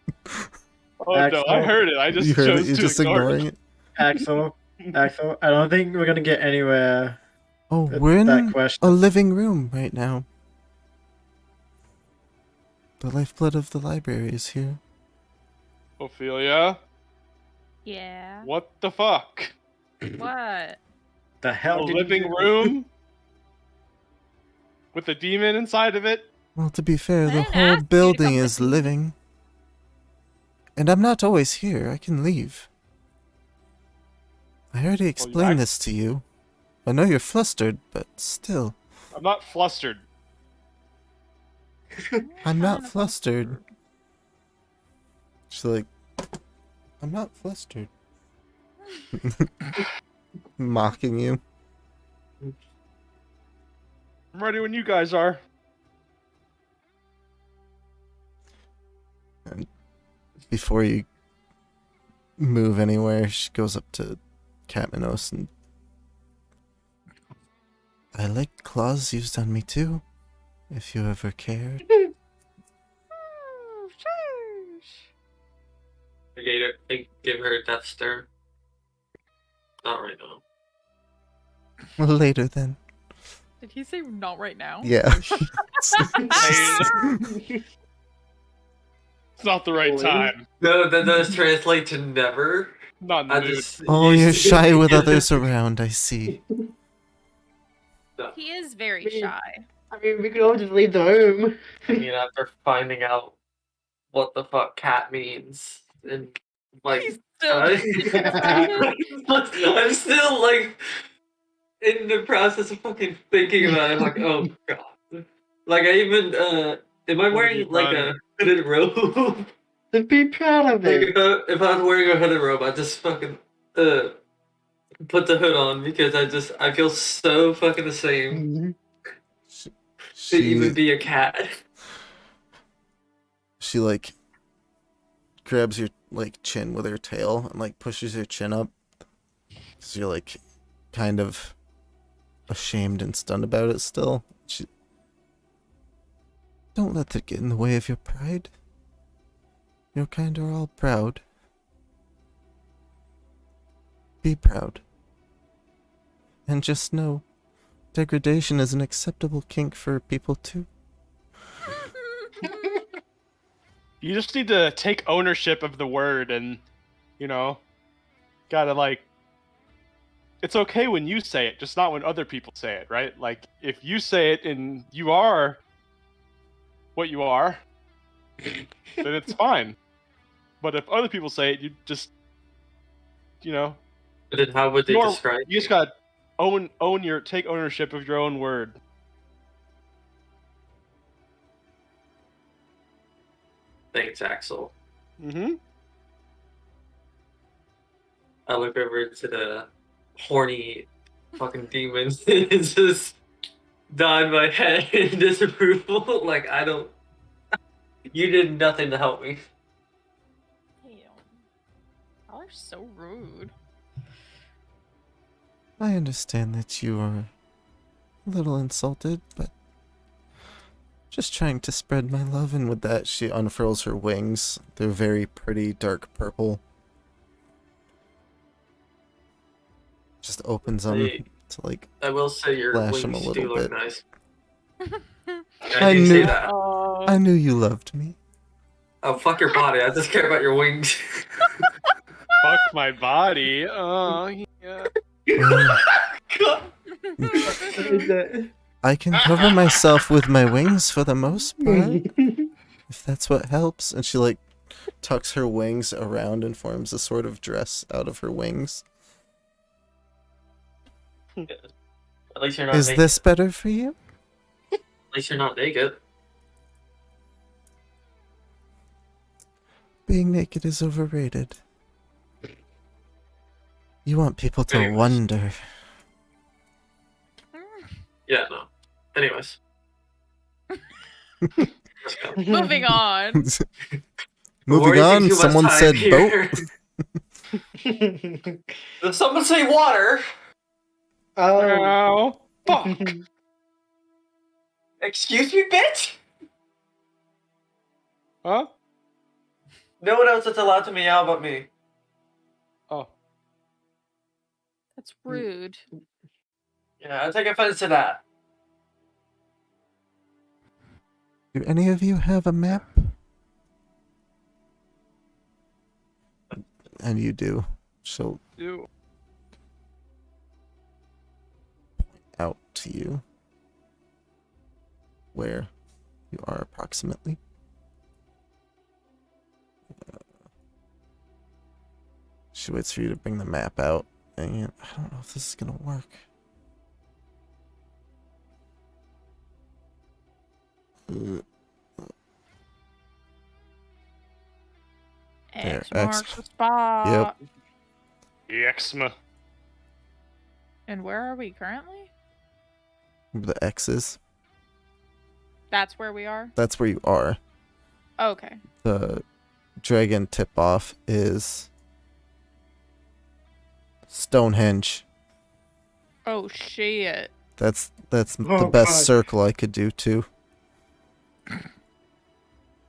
Oh no, I Axel. heard it. I just You heard chose it, you're to just ignore ignoring it. it. Axel, I don't think we're gonna get anywhere. Oh, That- we're that in question. a living room right now. The lifeblood of the library is here. Ophelia? Yeah. What the fuck? What? The A hell did living you do? room? With a demon inside of it? Well, to be fair, I the didn't ask whole you to building come is with me. living. And I'm not always here. I can leave. I already explained this to you. I know you're flustered, but still. I'm not flustered. I'm not Kinda flustered. She's like, I'm not flustered. Mocking you. I'm ready when you guys are. Before you move anywhere, she goes up to Catmanos and... I like claws used on me too, if you ever cared. I give her a death stare. Not right now. Well, later then. Did he say not right now? Yeah. It's not the right time. No, that does translate to never. Not in the I mood. just. Oh, you're shy with others around, I see. He is very Me. shy. I mean, we could all just leave the room. I mean, after finding out what the fuck cat means, and like, He's still I'm still like in the process of fucking thinking about it. I'm like, oh god. Like, I even am I have wearing you like done? a hooded robe? To be proud of Like, it. if I was wearing a hooded robe, I just fucking put the hood on because I feel so fucking ashamed to even be a cat. She like grabs your like chin with her tail and like pushes your chin up, so you're like kind of ashamed and stunned about it still. Don't let that get in the way of your pride. Your kind are all proud. Be proud. And just know, degradation is an acceptable kink for people too. You just need to take ownership of the word and, gotta like... It's okay when you say it, just not when other people say it, right? Like, if you say it and you are what you are, then it's fine. But if other people say it, you just, But then how would they describe you just gotta take ownership of your own word. Thanks, Axel. Mm-hmm. I look over to the horny fucking demons and just nod my head in disapproval. Like, you did nothing to help me. Damn. Y'all are so rude. I understand that you are a little insulted, but just trying to spread my love, and with that she unfurls her wings. They're very pretty dark purple. Just opens them to like I will say your flash them a wings little do look bit. nice. I do say knew- that. I knew you loved me. Oh, fuck your body. I just care about your wings. Fuck my body. Oh, yeah. God. I can cover myself with my wings for the most part, if that's what helps. And she like tucks her wings around and forms a sort of dress out of her wings. At least you're not Is naked. this better for you? At least you're not naked. Being naked is overrated. You want people to Anyways. wonder. Yeah, no. Anyways. Let's go. Moving on. Where do Moving you on, think you must someone hide said here? boat. Did someone say water? Oh, fuck. Excuse me, bitch? Huh? No one else is allowed to meow but me. Oh. That's rude. Yeah, I take offense to that. Do any of you have a map? And you do. She'll Ew. out to you where you are approximately. She waits for you to bring the map out, and I don't know if this is gonna work. X There, X. marks the spot. Eczema. And where are we currently? The X's. That's where we are? That's where you are. Okay. The dragon tip-off is Stonehenge. Oh, shit. That's the Oh, best God. circle I could do too.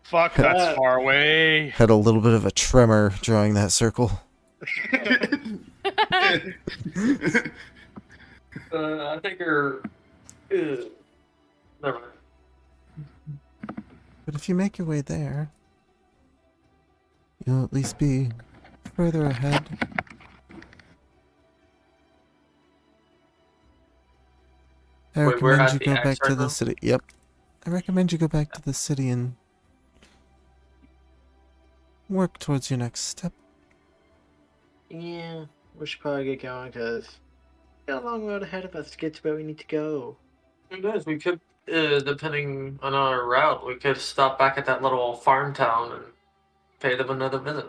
Fuck, that's far away. Had a little bit of a tremor drawing that circle. I think you're... Never mind. But if you make your way there, you'll at least be further ahead. I Wait, we're recommend at you the go X back to right the now? city. Yep. I recommend you go back to the city and work towards your next step. Yeah, we should probably get going because we got a long road ahead of us to get to where we need to go. Who knows? We could, depending on our route, we could stop back at that little farm town and pay them another visit.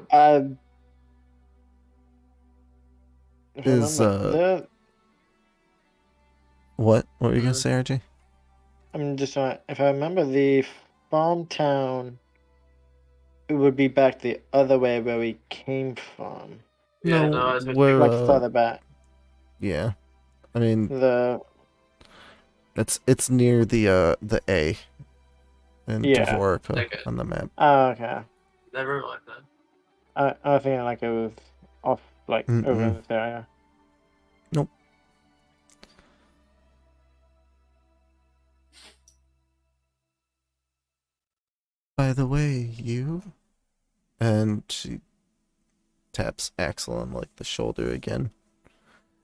if I is remember, what? What were you gonna say, RJ? I'm just if I remember the farm town, it would be back the other way where we came from, Yeah, No, no, it's we're like further back. yeah. I mean, The it's near the A in Yeah. Dvorka Okay. on the map. oh, okay. never mind then. I was thinking like it was off, like over Mm-mm. in this area. By the way, you, and she taps Axel on like the shoulder again.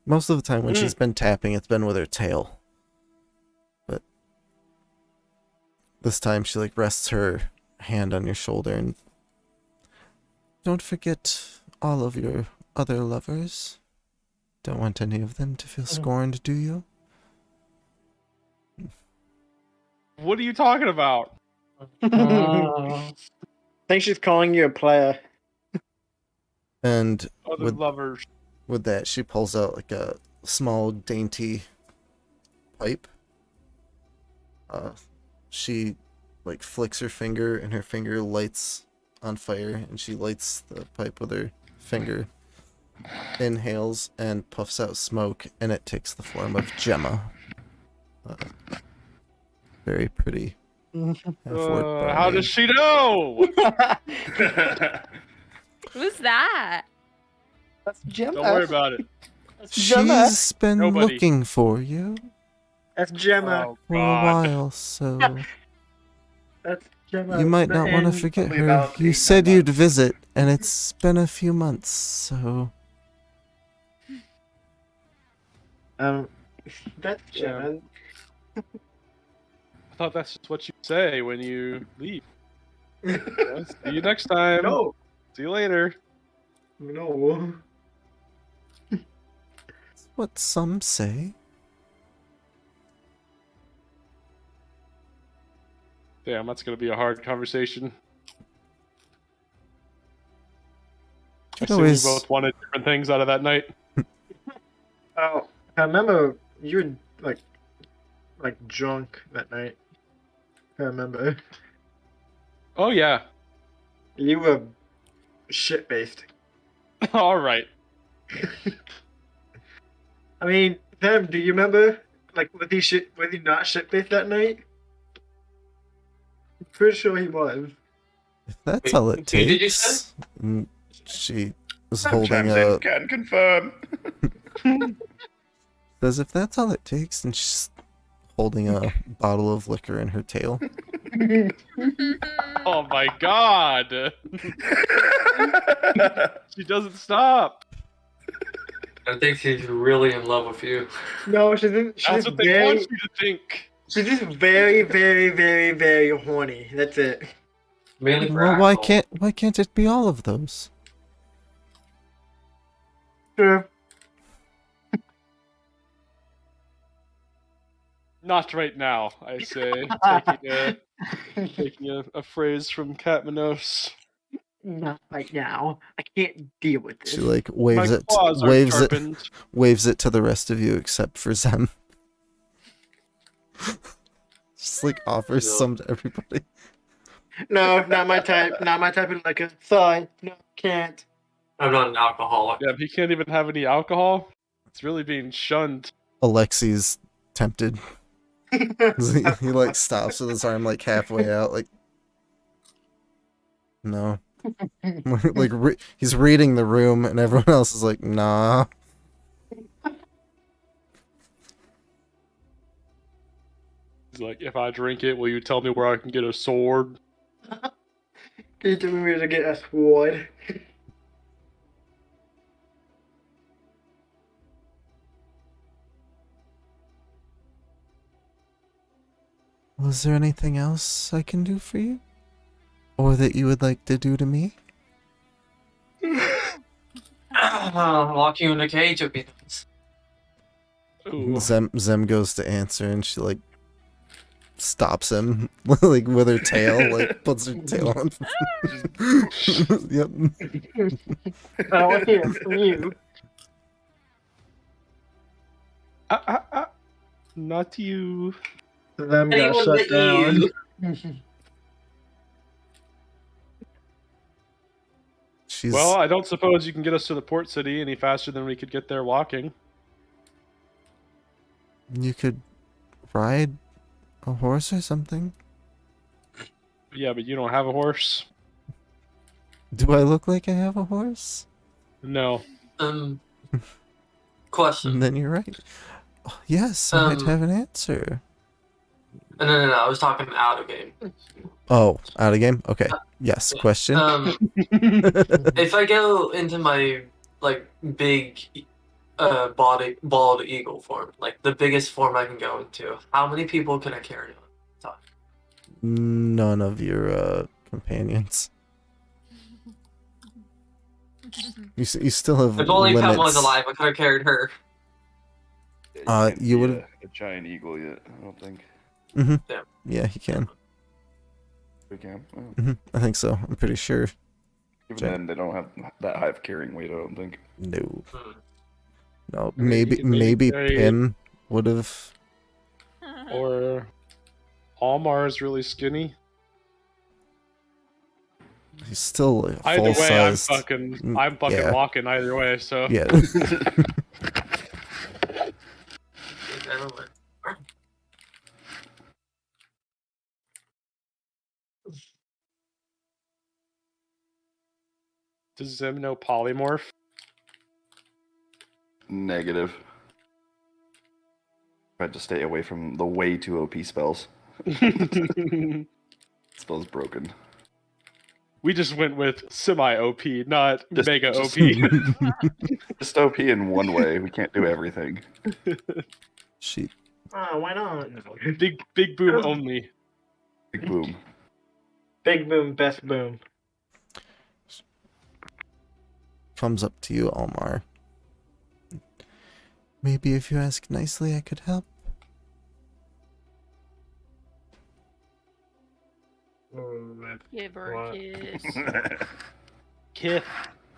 Most of the time when she's been tapping, it's been with her tail. But this time she like rests her hand on your shoulder and don't forget all of your other lovers. Don't want any of them to feel scorned, do you? What are you talking about? I think she's calling you a player. And Other with lovers. with that, she pulls out like a small, dainty pipe. She like flicks her finger, and her finger lights on fire, and she lights the pipe with her finger. Inhales and puffs out smoke, and it takes the form of Gemma. Very pretty. half-orc How Barney. does she know? Who's that? That's Gemma. Don't worry about it. That's Gemma. She's been Nobody. looking for you That's Gemma. Oh, for a God. while, so That's Gemma. you might not want to And- forget only her. about You 8, said 9 you'd months. visit, and it's been a few months, so That's Gemma. I thought that's just what you say when you leave. Yeah, see you next time. No, See you later. no. it's what some say. Damn, that's gonna be a hard conversation. I Could assume you always both wanted different things out of that night. Oh, I remember you were like drunk that night. I remember Oh yeah. you were shit faced. All right. I mean, Pam, do you remember? Like, was he not shit faced that night? I'm pretty sure he was. If that's Wait, all who it did you takes. say? And she is Some holding chimes a. in, can confirm. Says if that's all it takes, and she's holding a bottle of liquor in her tail. Oh my God. She doesn't stop. I think she's really in love with you. No, she's That's just what they very, want you to think. she's just very, very, very, very horny. That's it. Mainly for Well, Axel. why can't it be all of those? Sure. Not right now, I say. Taking a phrase from Catmanos. Not right now. I can't deal with this. She like My waves it, claws are sharpened. waves it to the rest of you except for Zem. Just like offers No. some to everybody. No, not my type. Not my type of liquor. Sorry. No, can't. I'm not an alcoholic. Yeah, he can't even have any alcohol. It's really being shunned. Alexi's tempted. he like stops with his arm like halfway out, like no. Like he's reading the room, and everyone else is like, nah. He's like, if I drink it, will you tell me where I can get a sword? You told me to get a sword. Was there anything else I can do for you? Or that you would like to do to me? Lock you in a cage would be nice. Ooh. Zem goes to answer, and she like stops him like with her tail, like puts her tail on. Yep. I don't want to hear it from you. Not you. Them got Anyone shut but down. you. She's Well, I don't suppose you can get us to the port city any faster than we could get there walking. you could ride a horse or something. Yeah, but you don't have a horse. Do I look like I have a horse? No. Question. Then you're right. Oh, yes, I might Um, have an answer. No. I was talking out of game. Oh, out of game? Okay. Yes, question. If I go into my big bald eagle form, like the biggest form I can go into, how many people can I carry on? None of your companions. You still have If only Pet was limits. alive, I could have carried her. can't you be would've- a giant eagle yet. I don't think Yeah, he can. we can. Oh. I think so. I'm pretty sure. Even Giant- then, they don't have that high of carrying weight. I don't think. No. Hmm. No. I mean, Maybe you could maybe carry- Pim would have. Or Almar is really skinny. He's still a Either way, I'm full-sized. fucking yeah. walking either way. So Yeah. does Zim know polymorph? Negative. Tried to stay away from the way too OP spells. Spell's broken. We just went with semi OP, not Just- mega just- OP. Just OP in one way. We can't do everything. She Why not? big boom only. Big boom. Big boom, best boom. comes up to you, Almar. Maybe if you ask nicely, I could help. Give her a What? kiss. Kiss.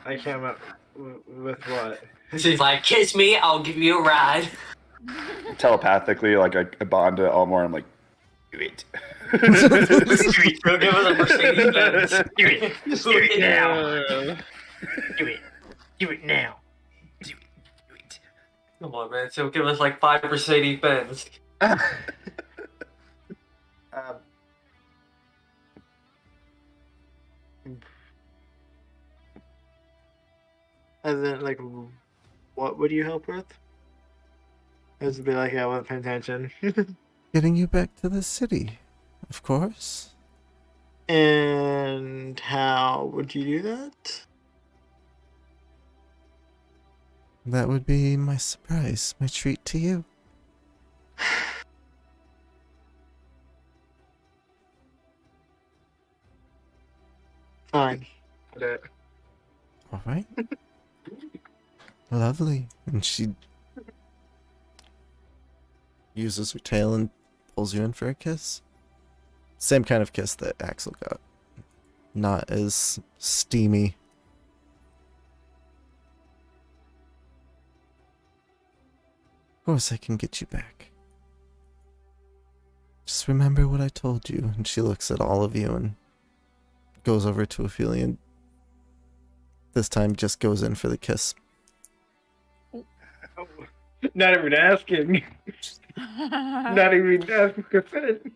I came up with what? She's like, kiss me, I'll give you a ride. Telepathically, like I bond to Almar. I'm like, do it. Go give us a Mercedes Benz. Do it. Do it now. Do it. Do it now. Come on, man. So give us like 5 Mercedes Benz. And then, like, what would you help with? This would be like, I wasn't paying attention. Getting you back to the city, of course. And how would you do that? That would be my surprise, my treat to you. Fine. All right. Lovely. And she uses her tail and pulls you in for a kiss. Same kind of kiss that Axel got. Not as steamy. Of course I can get you back. Just remember what I told you. And she looks at all of you and goes over to Ophelia and this time just goes in for the kiss. Not even asking. Not even asking consent.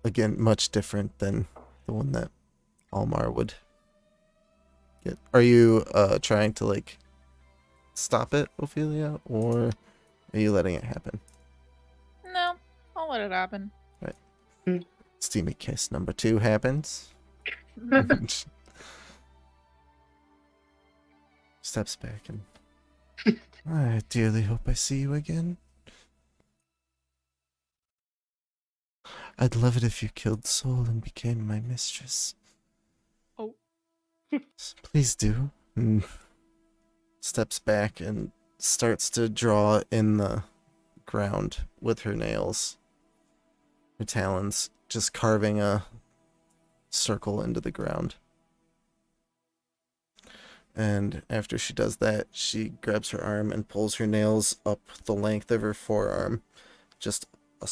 Again, much different than the one that Almar would get. Are you trying to like stop it, Ophelia, or are you letting it happen? No, I'll let it happen. Steamy kiss number 2 happens. Steps back and I dearly hope I see you again. I'd love it if you killed Soul and became my mistress. Oh. Please do. And steps back and starts to draw in the ground with her nails. Her talons just carving a circle into the ground. And after she does that, she grabs her arm and pulls her nails up the length of her forearm. Just a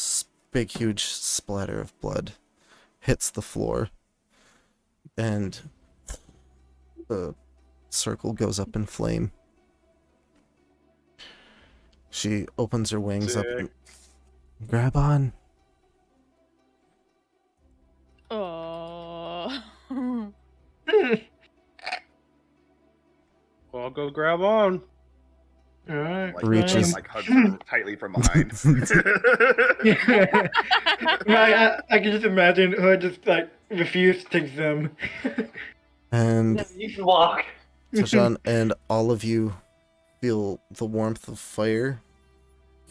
big, huge splatter of blood hits the floor. And the circle goes up in flame. She opens her wings up and grab on. Oh. Well, I'll go grab on. All right. Like, Reaches- like hugs her tightly from behind. I can just imagine her just like refuse to take them. And You can walk. Tashan and all of you feel the warmth of fire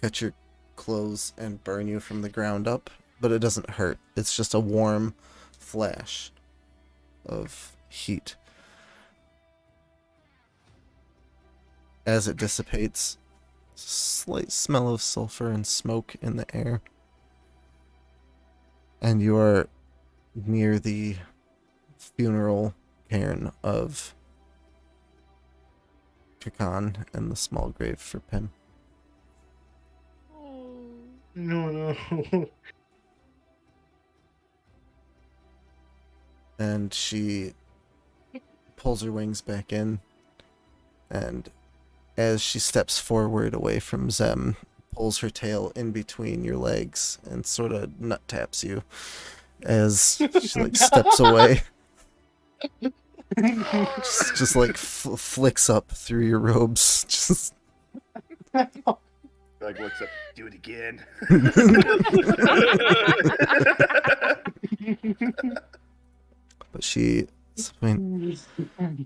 catch your clothes and burn you from the ground up, but it doesn't hurt. It's just a warm flash of heat. As it dissipates, slight smell of sulfur and smoke in the air. And you are near the funeral cairn of Kakan and the small grave for Pim. No. And she pulls her wings back in, and as she steps forward away from Zem, pulls her tail in between your legs and sort of nut taps you as she like steps away. just like flicks up through your robes. Just Like looks up, do it again. but she, I mean,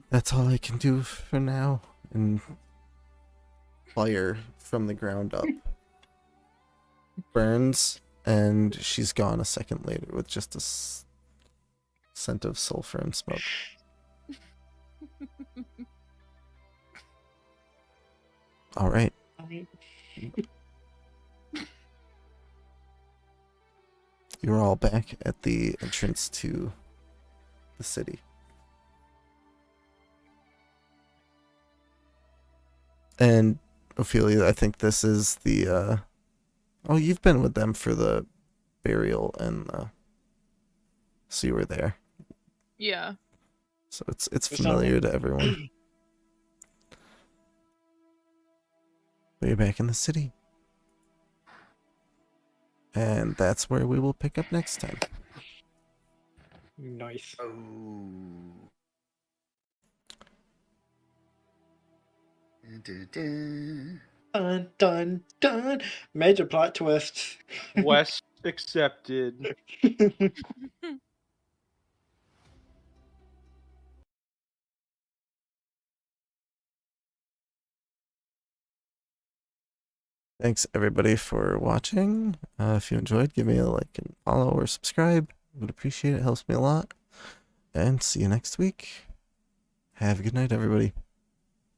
that's all I can do for now. And fire from the ground up burns, and she's gone a second later with just a scent of sulfur and smoke. All right. You're all back at the entrance to the city. And Ophelia, I think this is the oh, you've been with them for the burial and so you were there. Yeah. So it's familiar to everyone. But you're back in the city. And that's where we will pick up next time. Nice. Oh. Dun, Dun dun dun. Major plot twist. West accepted. Thanks everybody for watching. If you enjoyed, give me a like and follow or subscribe. Would appreciate it. Helps me a lot. And see you next week. Have a good night, everybody.